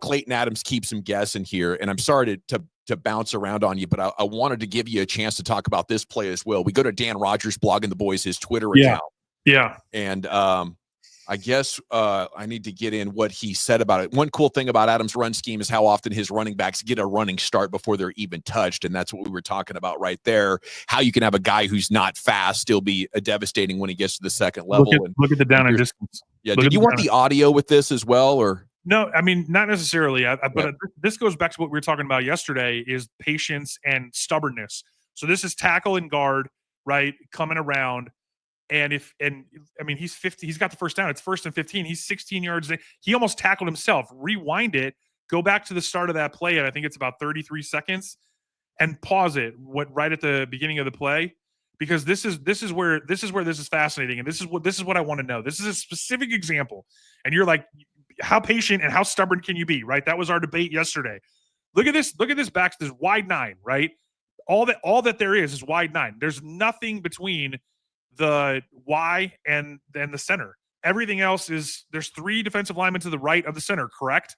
Clayton Adams keeps him guessing here, and I'm sorry to bounce around on you, but I wanted to give you a chance to talk about this play as well. We go to Dan Rogers, Blogging the Boys, his Twitter account. Yeah. And I guess I need to get in what he said about it. One cool thing about Adams' run scheme is how often his running backs get a running start before they're even touched. And that's what we were talking about right there, how you can have a guy who's not fast still be devastating when he gets to the second level. Look at the down and distance. Yeah. Did you want the audio with this as well, or? No, I mean, not necessarily. But this goes back to what we were talking about yesterday, is patience and stubbornness. So this is tackle and guard, right, coming around. And he's 50. He's got the first down. It's 1st and 15. He's 16 yards. He almost tackled himself. Rewind it. Go back to the start of that play. And I think it's about 33 seconds, and pause it. Right at the beginning of the play, because this is where this is fascinating. And this is what I want to know. This is a specific example. And you're like, how patient and how stubborn can you be? Right. That was our debate yesterday. Look at this. Look at this back. This wide 9. Right. All that there is wide 9. There's nothing between the Y and then the center. Everything else is, there's 3 defensive linemen to the right of the center, correct?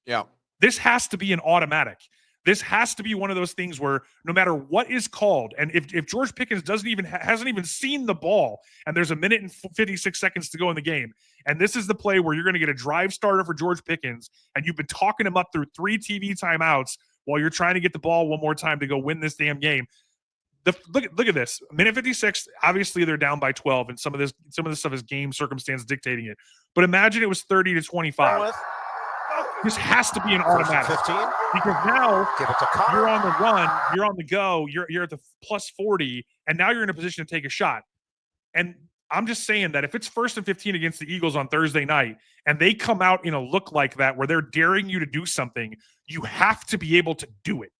Yeah. This has to be an automatic. This has to be one of those things where no matter what is called, and if George Pickens hasn't even seen the ball, and there's 1 minute and 56 seconds to go in the game, and this is the play where you're going to get a drive starter for George Pickens, and you've been talking him up through 3 TV timeouts while you're trying to get the ball one more time to go win this damn game. Look at this. 1:56. Obviously, they're down by 12, and some of this stuff is game circumstance dictating it. But imagine it was 30-25. This has to be an automatic. 15. Because now you're on the run, you're on the go, you're at the plus 40, and now you're in a position to take a shot. And I'm just saying that if it's 1st and 15 against the Eagles on Thursday night, and they come out in a look like that where they're daring you to do something, you have to be able to do it.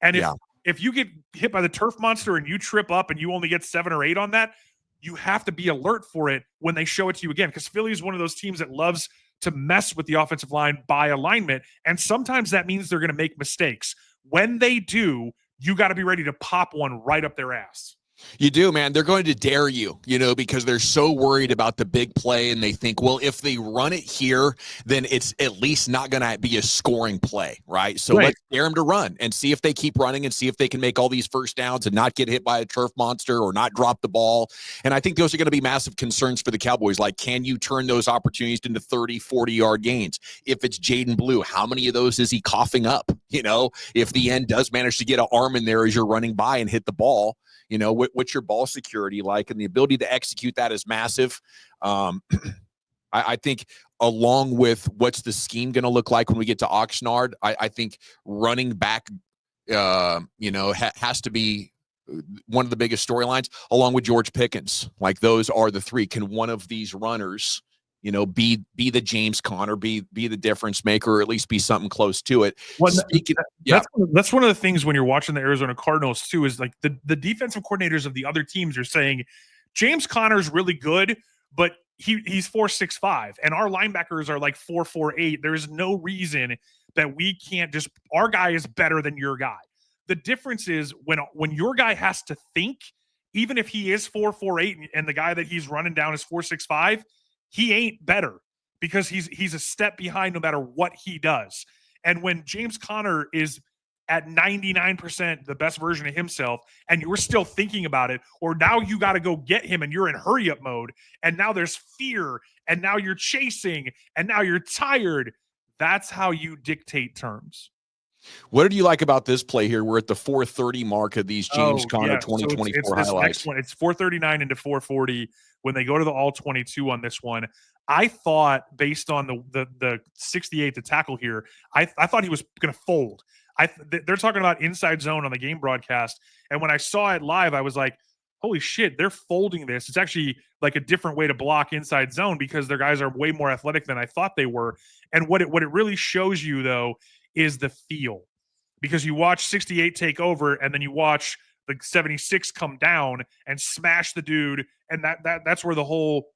And if you get hit by the turf monster and you trip up and you only get 7 or 8 on that, you have to be alert for it when they show it to you again. Because Philly is one of those teams that loves to mess with the offensive line by alignment. And sometimes that means they're going to make mistakes. When they do, you got to be ready to pop one right up their ass. You do, man. They're going to dare you, because they're so worried about the big play, and they think, well, if they run it here, then it's at least not going to be a scoring play, right? So let's dare them to run and see if they keep running and see if they can make all these first downs and not get hit by a turf monster or not drop the ball. And I think those are going to be massive concerns for the Cowboys. Like, can you turn those opportunities into 30, 40-yard gains? If it's Jaden Blue, how many of those is he coughing up? If the end does manage to get an arm in there as you're running by and hit the ball, what's your ball security like? And the ability to execute that is massive. I think along with what's the scheme going to look like when we get to Oxnard, I think running back, has to be one of the biggest storylines, along with George Pickens. Like, those are the three. Can one of these runners, be the James Conner, be the difference maker, or at least be something close to it? That's one of the things when you're watching the Arizona Cardinals too, is like the defensive coordinators of the other teams are saying James Conner's really good, but he's 4.65, and our linebackers are like 4.48. There's no reason that we can't just, our guy is better than your guy. The difference is when your guy has to think, even if he is 4.48 and the guy that he's running down is 4.65, he ain't better, because he's a step behind no matter what he does. And when James Conner is at 99% the best version of himself, and you're still thinking about it, or now you got to go get him and you're in hurry up mode, and now there's fear, and now you're chasing, and now you're tired, that's how you dictate terms. What did you like about this play here? We're at the 4:30 mark of these James Conner 2024 so it's highlights. Next one. It's 4:39 into 4:40 when they go to the all 22 on this one. I thought, based on the 68 to tackle here, I thought he was going to fold. They're talking about inside zone on the game broadcast, and when I saw it live, I was like, holy shit, they're folding this. It's actually like a different way to block inside zone, because their guys are way more athletic than I thought they were. And what it really shows you, though, is the feel, because you watch 68 take over, and then you watch the 76 come down and smash the dude, and that's where the whole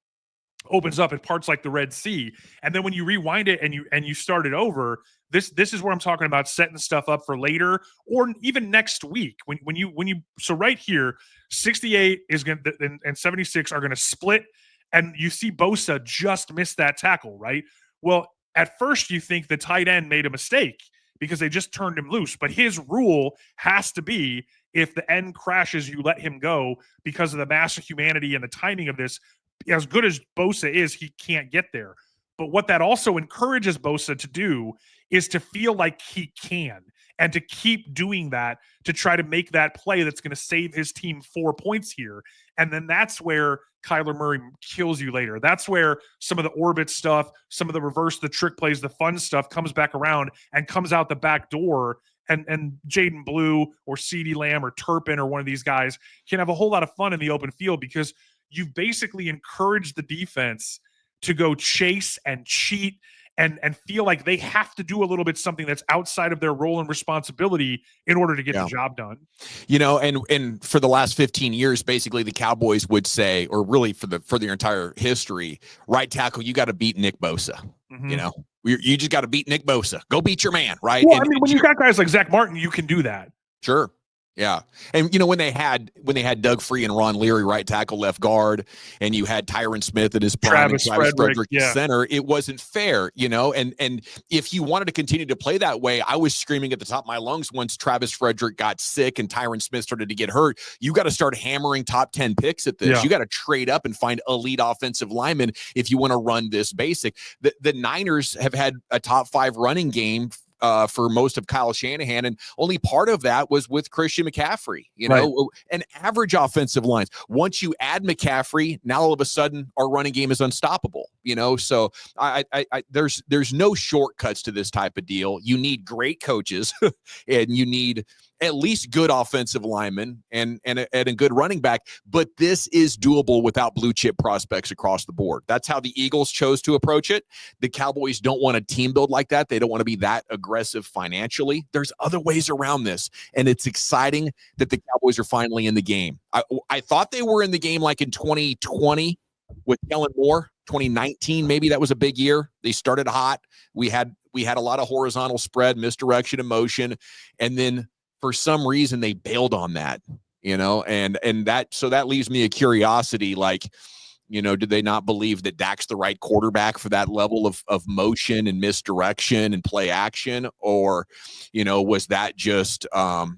opens up in parts like the Red Sea. And then when you rewind it and you start it over, this is where I'm talking about setting stuff up for later, or even next week. When you so right here, 68 is going to, and 76 are going to split, and you see Bosa just miss that tackle, right? Well, at first you think the tight end made a mistake because they just turned him loose, but his rule has to be, if the end crashes, you let him go, because of the mass of humanity and the timing of this. As good as Bosa is, he can't get there. But what that also encourages Bosa to do is to feel like he can, and to keep doing that, to try to make that play that's going to save his team 4 points here. And then that's where Kyler Murray kills you later. That's where some of the orbit stuff, some of the reverse, the trick plays, the fun stuff comes back around and comes out the back door. And Jaden Blue or CeeDee Lamb or Turpin or one of these guys can have a whole lot of fun in the open field, because you've basically encouraged the defense to go chase and cheat and feel like they have to do a little bit something that's outside of their role and responsibility in order to get the job done. And for the last 15 years, basically the Cowboys would say, or really for their entire history, right tackle, you got to beat Nick Bosa. Mm-hmm. You just got to beat Nick Bosa. Go beat your man, right? Well, when you got guys like Zach Martin, you can do that. Sure. Yeah. And when they had Doug Free and Ron Leary right tackle, left guard, and you had Tyron Smith at his prime, Travis Frederick center, it wasn't fair, and if you wanted to continue to play that way, I was screaming at the top of my lungs once Travis Frederick got sick and Tyron Smith started to get hurt. You got to start hammering top 10 picks at this. Yeah. You got to trade up and find elite offensive linemen if you want to run this basic. The Niners have had a top 5 running game for most of Kyle Shanahan, and only part of that was with Christian McCaffrey, and average offensive lines. Once you add McCaffrey, now all of a sudden our running game is unstoppable, so there's no shortcuts to this type of deal. You need great coaches and you need at least good offensive linemen and a good running back, but this is doable without blue chip prospects across the board. That's how the Eagles chose to approach it. The Cowboys don't want a team build like that. They don't want to be that aggressive financially. There's other ways around this, and it's exciting that the Cowboys are finally in the game. I thought they were in the game like in 2020 with Kellen Moore. 2019, maybe that was a big year. They started hot. We had a lot of horizontal spread, misdirection, and motion, and then for some reason they bailed on that. and that leaves me a curiosity, like, did they not believe that Dak's the right quarterback for that level of motion and misdirection and play action? Or, was that just, a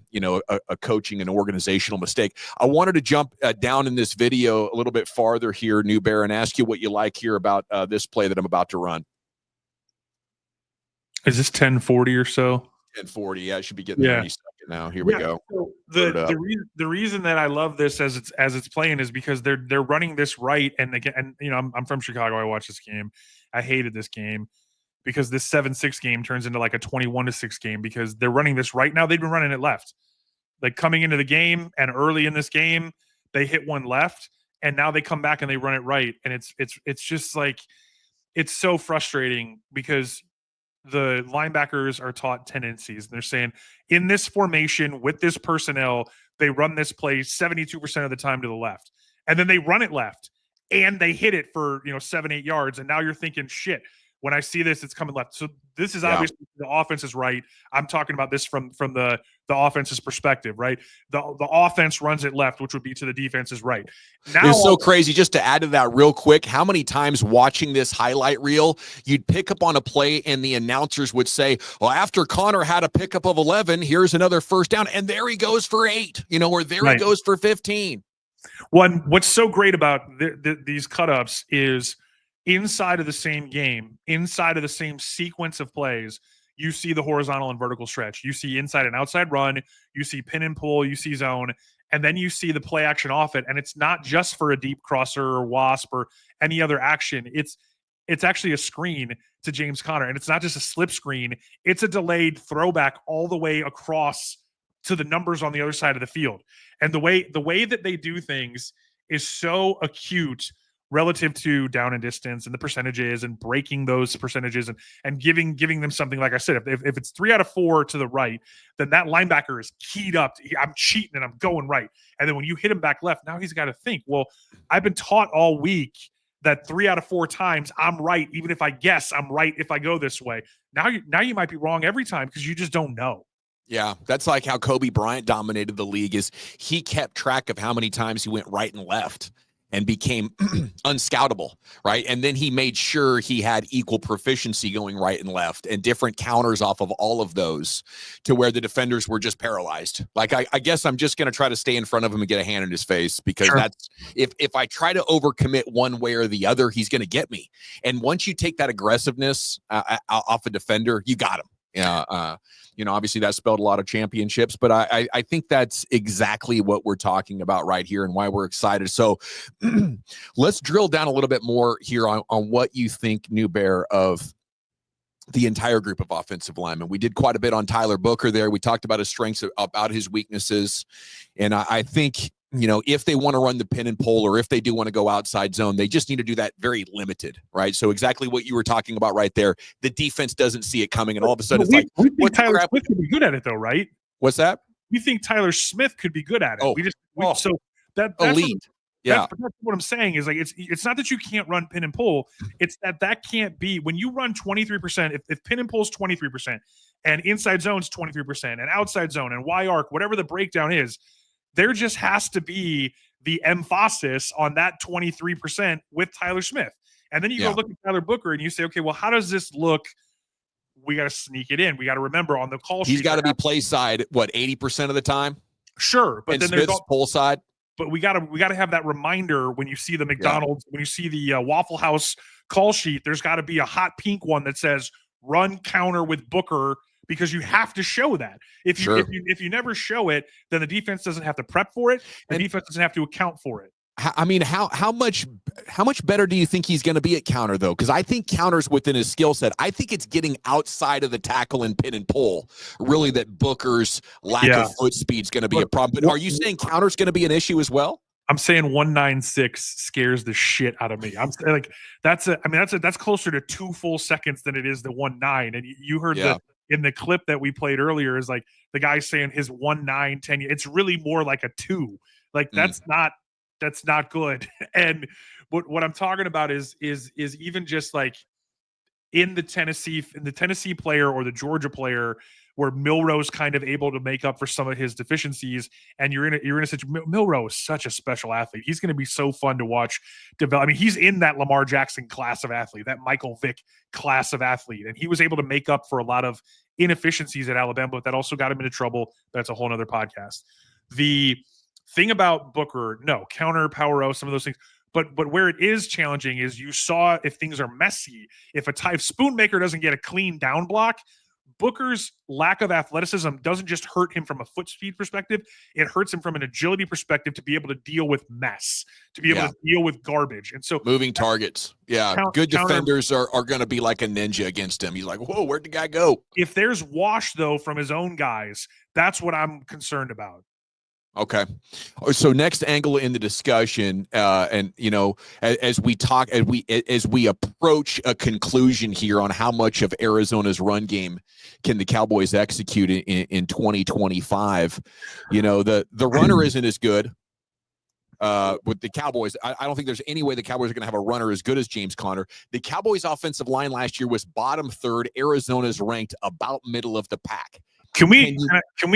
coaching and organizational mistake? I wanted to jump down in this video a little bit farther here, Newbear, and ask you what you like here about this play that I'm about to run. Is this 1040 or so? 1040. Yeah, I should be getting there any second now. Here we go. So the reason that I love this as it's playing is because they're running this right, and again, and I'm from Chicago. I watched this game. I hated this game because this 7-6 game turns into like a 21-6 game because they're running this right now. They've been running it left, like coming into the game and early in this game they hit one left, and now they come back and they run it right, and it's just like it's so frustrating because the linebackers are taught tendencies. And they're saying in this formation with this personnel, they run this play 72% of the time to the left. And then they run it left and they hit it for, 7-8 yards. And now you're thinking, shit, when I see this, it's coming left. So this is obviously the offense is right. I'm talking about this from the offense's perspective, right? The offense runs it left, which would be to the defense's right. Now it's so crazy. Just to add to that real quick, how many times watching this highlight reel, you'd pick up on a play and the announcers would say, well, after Connor had a pickup of 11, here's another first down. And there he goes for 8, or there he goes for 15. What's so great about these cut-ups is inside of the same game, inside of the same sequence of plays, you see the horizontal and vertical stretch. You see inside and outside run. You see pin and pull. You see zone. And then you see the play action off it. And it's not just for a deep crosser or wasp or any other action. It's actually a screen to James Conner. And it's not just a slip screen. It's a delayed throwback all the way across to the numbers on the other side of the field. And the way that they do things is so acute relative to down and distance and the percentages and breaking those percentages and giving them something. Like I said, if it's 3 out of 4 to the right, then that linebacker is keyed up. I'm cheating and I'm going right. And then when you hit him back left, now he's got to think, well, I've been taught all week that 3 out of 4 times I'm right, even if I guess I'm right if I go this way. Now you might be wrong every time because you just don't know. Yeah, that's like how Kobe Bryant dominated the league. Is he kept track of how many times he went right and left and became unscoutable, right? And then he made sure he had equal proficiency going right and left and different counters off of all of those to where the defenders were just paralyzed. Like, I guess I'm just going to try to stay in front of him and get a hand in his face because that's if I try to overcommit one way or the other, he's going to get me. And once you take that aggressiveness off a defender, you got him. Yeah. Obviously that spelled a lot of championships, but I think that's exactly what we're talking about right here and why we're excited. So let's drill down a little bit more here on what you think, Newbear, of the entire group of offensive linemen. We did quite a bit on Tyler Booker there. We talked about his strengths, about his weaknesses. And I think, if they want to run the pin and pull, or if they do want to go outside zone, they just need to do that very limited, right? So exactly what you were talking about right there. The defense doesn't see it coming, and all of a sudden we think Tyler Smith could be good at it, though, right? What's that? We think Tyler Smith could be good at it. So that's elite. That's what I'm saying is like it's not that you can't run pin and pull. It's that can't be when you run 23%. If pin and pull is 23% and inside zone is 23% and outside zone and Y arc, whatever the breakdown is. There just has to be the emphasis on that 23% with Tyler Smith. And then you go look at Tyler Booker and you say, okay, well, how does this look? We got to sneak it in. We got to remember on the call sheet. He's got to be play side, 80% of the time? Sure. But and then Smith's there's pull side. But we gotta have that reminder when you see the McDonald's, when you see the Waffle House call sheet, there's got to be a hot pink one that says run counter with Booker, because you have to show that. If you never show it, then the defense doesn't have to prep for it. The defense doesn't have to account for it. I mean, how much better do you think he's going to be at counter, though? Because I think counter's within his skill set. I think it's getting outside of the tackle and pin and pull, really, that Booker's lack of foot speed is going to be a problem. But are you saying counter's going to be an issue as well? I'm saying 196 scares the shit out of me. I'm like, that's closer to 2 full seconds than it is the 19. And you heard in the clip that we played earlier is like the guy saying his 19, 10. It's really more like a 2. Like that's not good. And what I'm talking about is even just like in the Tennessee player or the Georgia player, where Milroe's kind of able to make up for some of his deficiencies. And you're in a situation. Milroe is such a special athlete. He's going to be so fun to watch develop. I mean, he's in that Lamar Jackson class of athlete, that Michael Vick class of athlete. And he was able to make up for a lot of inefficiencies at Alabama, but that also got him into trouble. That's a whole nother podcast. The thing about Booker, no, counter, power O, some of those things. But where it is challenging is you saw if things are messy, if Spoonmaker doesn't get a clean down block, Booker's lack of athleticism doesn't just hurt him from a foot speed perspective. It hurts him from an agility perspective to be able to deal with mess, to be able to deal with garbage. And so moving targets. Yeah. Good defenders are going to be like a ninja against him. He's like, whoa, where'd the guy go? If there's wash, though, from his own guys, that's what I'm concerned about. Okay. So next angle in the discussion, and as we approach a conclusion here on how much of Arizona's run game can the Cowboys execute in 2025, the runner isn't as good with the Cowboys. I don't think there's any way the Cowboys are going to have a runner as good as James Conner. The Cowboys' offensive line last year was bottom third. Arizona's ranked about middle of the pack. Can we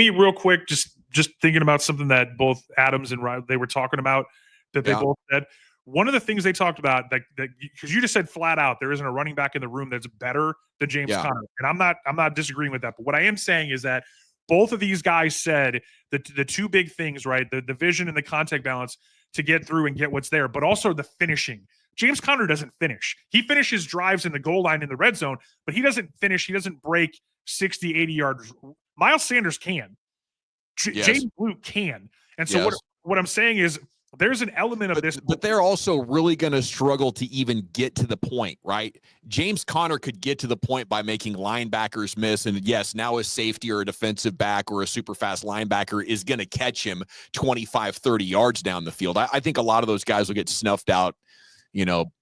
real quick just thinking about something that both Adams and Riley, they were talking about that they both said. One of the things they talked about that because you just said flat out there isn't a running back in the room that's better than James Conner, and I'm not disagreeing with that. But what I am saying is that both of these guys said that the two big things, right, the vision and the contact balance to get through and get what's there, but also the finishing. James Conner doesn't finish. He finishes drives in the goal line in the red zone, but he doesn't finish. He doesn't break 60, 80 yards. Miles Sanders can. James Blue can. And so what I'm saying is there's an element of this. But they're also really going to struggle to even get to the point, right? James Conner could get to the point by making linebackers miss. And yes, now a safety or a defensive back or a super fast linebacker is going to catch him 25, 30 yards down the field. I think a lot of those guys will get snuffed out,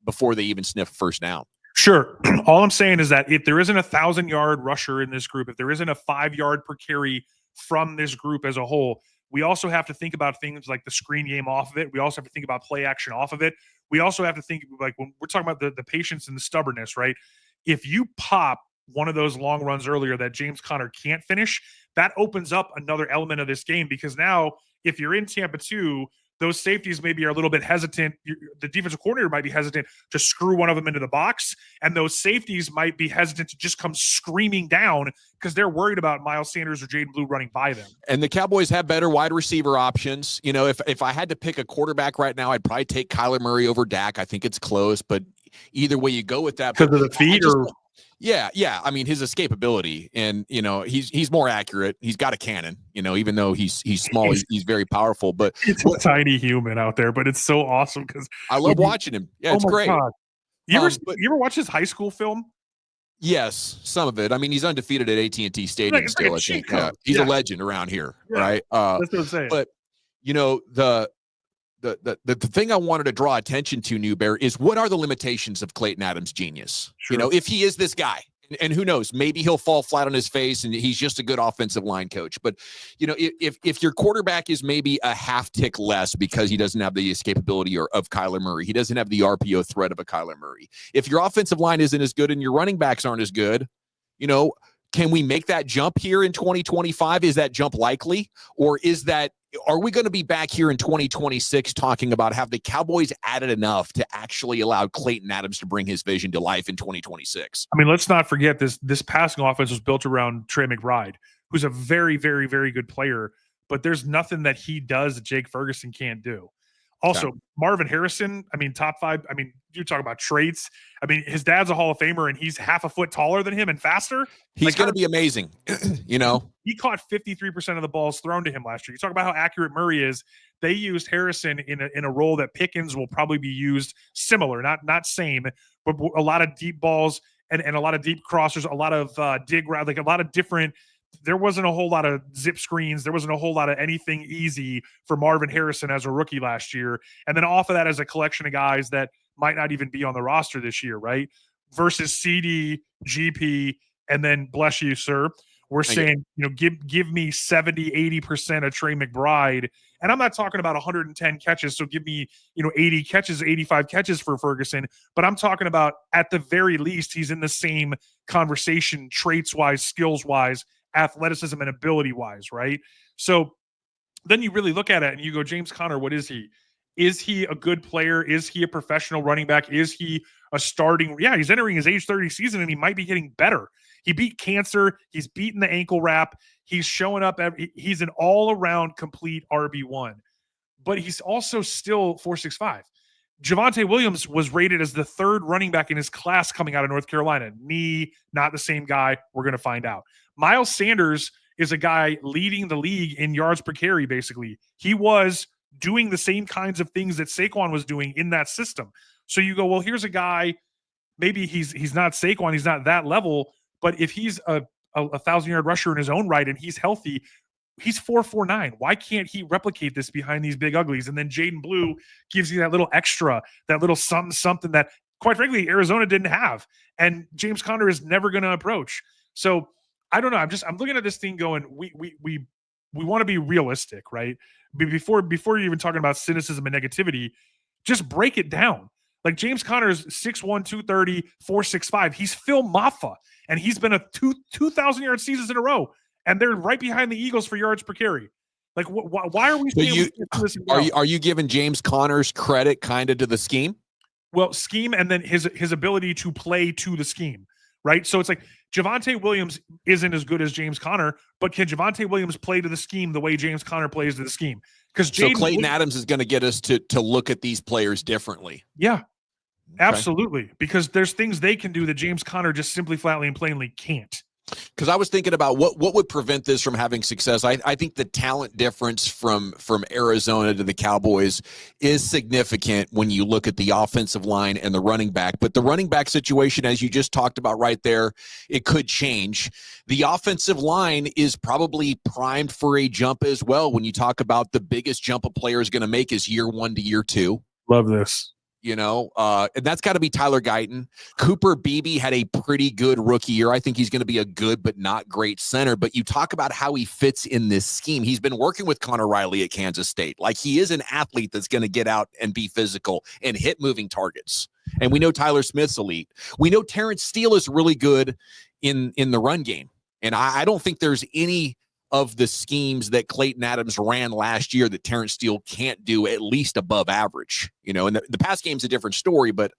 before they even sniff first down. Sure. All I'm saying is that if there isn't a 1,000-yard rusher in this group, if there isn't a 5-yard per carry from this group as a whole, we also have to think about things like the screen game off of it. We also have to think about play action off of it. We also have to think, like, when we're talking about the patience and the stubbornness, right? If you pop one of those long runs earlier that James Conner can't finish, that opens up another element of this game, because now if you're in Tampa 2, those safeties maybe are a little bit hesitant. The defensive coordinator might be hesitant to screw one of them into the box, and those safeties might be hesitant to just come screaming down because they're worried about Miles Sanders or Jaden Blue running by them. And the Cowboys have better wide receiver options. If I had to pick a quarterback right now, I'd probably take Kyler Murray over Dak. I think it's close, but either way you go with that. Because of the feet Yeah. I mean, his escapability, and he's more accurate. He's got a cannon. Even though he's small, he's very powerful. But it's a tiny human out there. But it's so awesome because I love watching him. Yeah, it's great. God. You ever watch his high school film? Yes, some of it. I mean, he's undefeated at AT&T Stadium it's still. Like I think. Yeah, he's a legend around here, right? That's what I'm saying. But the thing I wanted to draw attention to, Newbear, is what are the limitations of Clayton Adams' genius? Sure. If he is this guy, and who knows, maybe he'll fall flat on his face and he's just a good offensive line coach. But, if your quarterback is maybe a half tick less because he doesn't have the escapability of Kyler Murray, he doesn't have the RPO threat of a Kyler Murray. If your offensive line isn't as good and your running backs aren't as good, can we make that jump here in 2025? Is that jump likely? Or are we going to be back here in 2026 talking about have the Cowboys added enough to actually allow Clayton Adams to bring his vision to life in 2026? I mean, let's not forget this passing offense was built around Trey McBride, who's a very, very, very good player, but there's nothing that he does that Jake Ferguson can't do. Also, Marvin Harrison, I mean, top 5. I mean, you talk about traits. I mean, his dad's a Hall of Famer, and he's half a foot taller than him and faster. He's going to be amazing, He caught 53% of the balls thrown to him last year. You talk about how accurate Murray is. They used Harrison in a role that Pickens will probably be used similar, not same, but a lot of deep balls and a lot of deep crossers, a lot of dig route, like a lot of different. There wasn't a whole lot of zip screens. There wasn't a whole lot of anything easy for Marvin Harrison as a rookie last year. And then off of that, as a collection of guys that might not even be on the roster this year, right? Versus CD, GP, and then bless you, sir. We're saying, give me 70, 80% of Trey McBride. And I'm not talking about 110 catches. So give me, 80 catches, 85 catches for Ferguson. But I'm talking about, at the very least, he's in the same conversation, traits-wise, skills-wise, athleticism and ability wise, right? So then you really look at it and you go, James Conner, what is he? Is he a good player? Is he a professional running back? Is he a starting? Yeah, he's entering his age 30 season and he might be getting better. He beat cancer. He's beaten the ankle wrap. He's showing up. He's an all-around complete RB1. But he's also still 4.65. Javonte Williams was rated as the third running back in his class coming out of North Carolina. Knee, not the same guy. We're going to find out. Miles Sanders is a guy leading the league in yards per carry, basically. He was doing the same kinds of things that Saquon was doing in that system. So you go, well, here's a guy, maybe he's not Saquon, he's not that level, but if he's a 1,000-yard rusher in his own right and he's healthy, he's 4.49. Why can't he replicate this behind these big uglies? And then Jaden Blue gives you that little extra, that little something that, quite frankly, Arizona didn't have. And James Conner is never going to approach. So I don't know. I'm looking at this thing going, we want to be realistic, right? Before you're even talking about cynicism and negativity, just break it down. Like James Conner's 6'1", 230, 4.65. He's Phil Maffa, and he's been a 2,000-yard seasons in a row, and they're right behind the Eagles for yards per carry. Like, why are we? Are you giving James Conner's credit kind of to the scheme? Well, scheme, and then his ability to play to the scheme, right? So it's like Javonte Williams isn't as good as James Conner, but can Javonte Williams play to the scheme the way James Conner plays to the scheme? Because Clayton Adams is going to get us to look at these players differently. Yeah, absolutely. Because there's things they can do that James Conner just simply, flatly, and plainly can't. Because I was thinking about what would prevent this from having success. I think the talent difference from Arizona to the Cowboys is significant when you look at the offensive line and the running back. But the running back situation, as you just talked about right there, it could change. The offensive line is probably primed for a jump as well. When you talk about the biggest jump a player is going to make is year 1 to year 2. Love this. And that's got to be Tyler Guyton. Cooper Beebe had a pretty good rookie year. I think he's going to be a good but not great center. But you talk about how he fits in this scheme. He's been working with Connor Riley at Kansas State. Like, he is an athlete that's going to get out and be physical and hit moving targets. And we know Tyler Smith's elite. We know Terrence Steele is really good in the run game. And I don't think there's any of the schemes that Clayton Adams ran last year that Terrence Steele can't do at least above average. And the pass game's a different story, but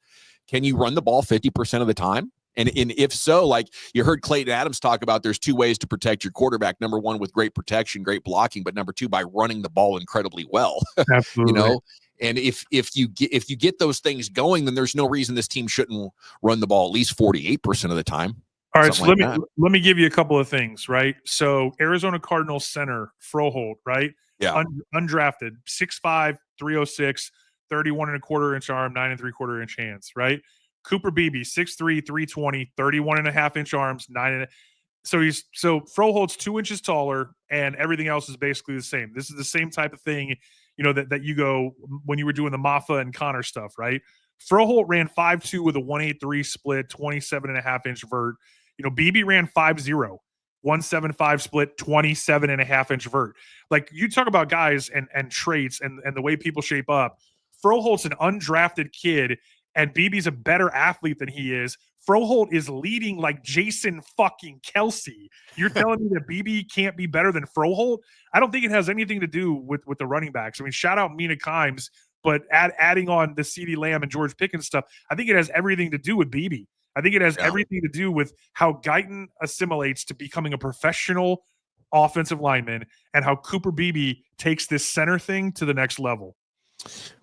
can you run the ball 50% of the time? And if so, like you heard Clayton Adams talk about, there's 2 ways to protect your quarterback. Number 1, with great protection, great blocking, but number 2, by running the ball incredibly well. Absolutely. And if you get those things going, then there's no reason this team shouldn't run the ball at least 48% of the time. All right, so let me give you a couple of things, right? So Arizona Cardinals center Froholt, right? Yeah. Undrafted, 6'5", 306, 31 1/4 inch arm, 9 3/4 inch hands, right? Cooper Beebe, 6'3", 320, 31 1/2 inch arms, 9. So Froholt's 2 inches taller, and everything else is basically the same. This is the same type of thing, that you go when you were doing the Maffa and Connor stuff, right? Froholt ran 5'2" with a 1.83 split, 27 1/2 inch vert. Beebe ran 5'0", 175 split, 27 1/2 inch vert. Like, you talk about guys and traits and the way people shape up. Froholt's an undrafted kid, and Beebe's a better athlete than he is. Froholt is leading like Jason fucking Kelsey. You're telling me that Beebe can't be better than Froholt? I don't think it has anything to do with the running backs. I mean, shout out Mina Kimes, but adding on the CeeDee Lamb and George Pickens stuff, I think it has everything to do with Beebe. I think it has everything to do with how Guyton assimilates to becoming a professional offensive lineman and how Cooper Beebe takes this center thing to the next level.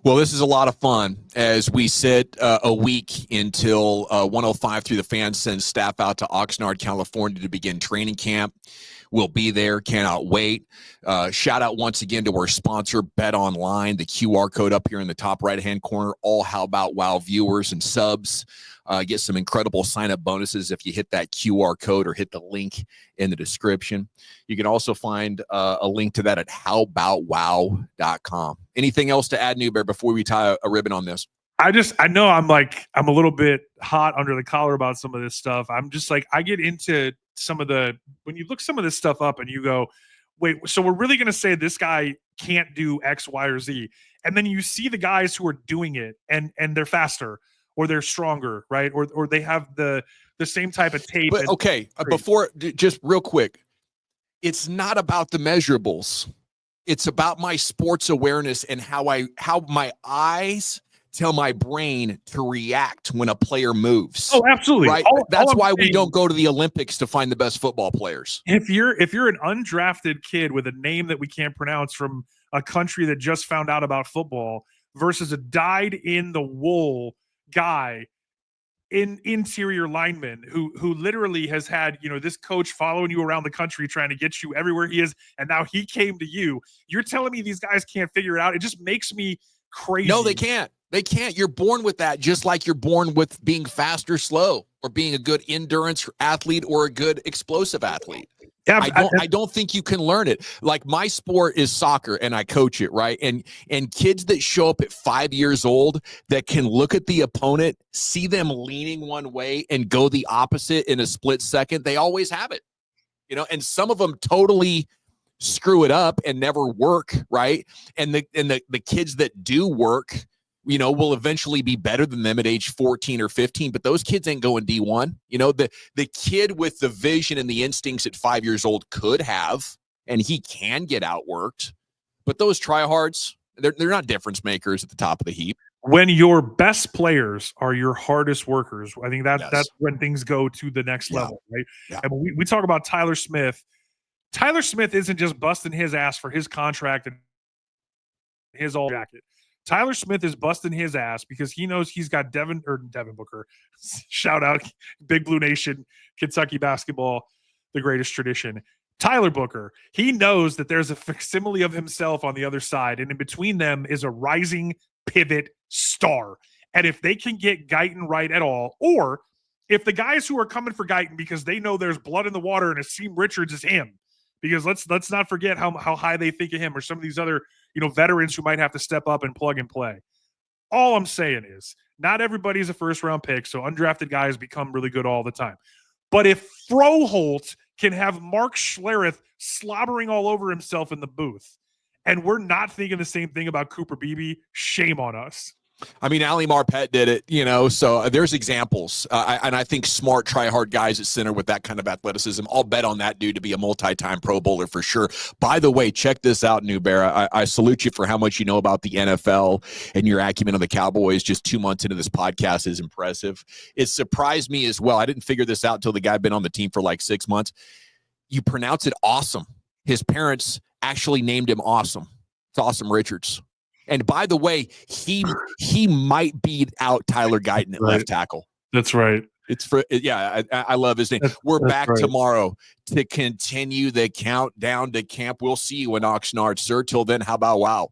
Well, this is a lot of fun as we sit a week until 105 through the Fan sends staff out to Oxnard, California to begin training camp. We'll be there. Cannot wait. Shout out once again to our sponsor, Bet Online. The QR code up here in the top right-hand corner. All How Bout Wow viewers and subs get some incredible sign-up bonuses if you hit that QR code or hit the link in the description. You can also find a link to that at howboutwow.com. Anything else to add, Newbear, before we tie a ribbon on this? I know I'm a little bit hot under the collar about some of this stuff. I'm just like, I get into when you look some of this stuff up and you go, wait, so we're really going to say this guy can't do X, Y, or Z. And then you see the guys who are doing it and they're faster or they're stronger, right? Or they have the same type of tape. But okay, before, just real quick, it's not about the measurables. It's about my sports awareness and how my eyes tell my brain to react when a player moves. Oh, absolutely. Right. That's why we don't go to the Olympics to find the best football players. If you're an undrafted kid with a name that we can't pronounce from a country that just found out about football versus a dyed-in-the-wool guy, interior lineman who literally has had, this coach following you around the country trying to get you everywhere he is, and now he came to you. You're telling me these guys can't figure it out? It just makes me crazy. No, they can't. They can't. You're born with that, just like you're born with being fast or slow, or being a good endurance athlete or a good explosive athlete. Yeah, I don't think you can learn it. Like, my sport is soccer and I coach it, right? And kids that show up at 5 years old that can look at the opponent, see them leaning one way and go the opposite in a split second, they always have it. And some of them totally screw it up and never work, right? And the kids that do work, will eventually be better than them at age 14 or 15, but those kids ain't going D1. The kid with the vision and the instincts at 5 years old could have, and he can get outworked, but those tryhards, they're not difference makers at the top of the heap. When your best players are your hardest workers, I think Yes. that's when things go to the next level, right? Yeah. And when we talk about Tyler Smith. Tyler Smith isn't just busting his ass for his contract and his all jacket. Tyler Smith is busting his ass because he knows he's got Devin Booker. Shout out Big Blue Nation, Kentucky basketball, the greatest tradition. Tyler Booker, he knows that there's a facsimile of himself on the other side, and in between them is a rising pivot star. And if they can get Klayton right at all, or if the guys who are coming for Klayton because they know there's blood in the water and Asim Richards is him, because let's not forget how high they think of him, or some of these other veterans who might have to step up and plug and play. All I'm saying is not everybody's a first round pick, so undrafted guys become really good all the time. But if Froholt can have Mark Schlereth slobbering all over himself in the booth, and we're not thinking the same thing about Cooper Beebe, shame on us. I mean, Ali Marpet did it, so there's examples. And I think smart, try-hard guys at center with that kind of athleticism, I'll bet on that dude to be a multi-time Pro Bowler for sure. By the way, check this out, Newbear. I salute you for how much you know about the NFL, and your acumen on the Cowboys just 2 months into this podcast is impressive. It surprised me as well. I didn't figure this out until the guy had been on the team for like 6 months. You pronounce it awesome. His parents actually named him Awesome. It's Awesome Richards. And by the way, he might beat out Tyler Klayton at left tackle. That's right. I love his name. We're back right. tomorrow to continue the countdown to camp. We'll see you in Oxnard, sir. Till then, how about wow?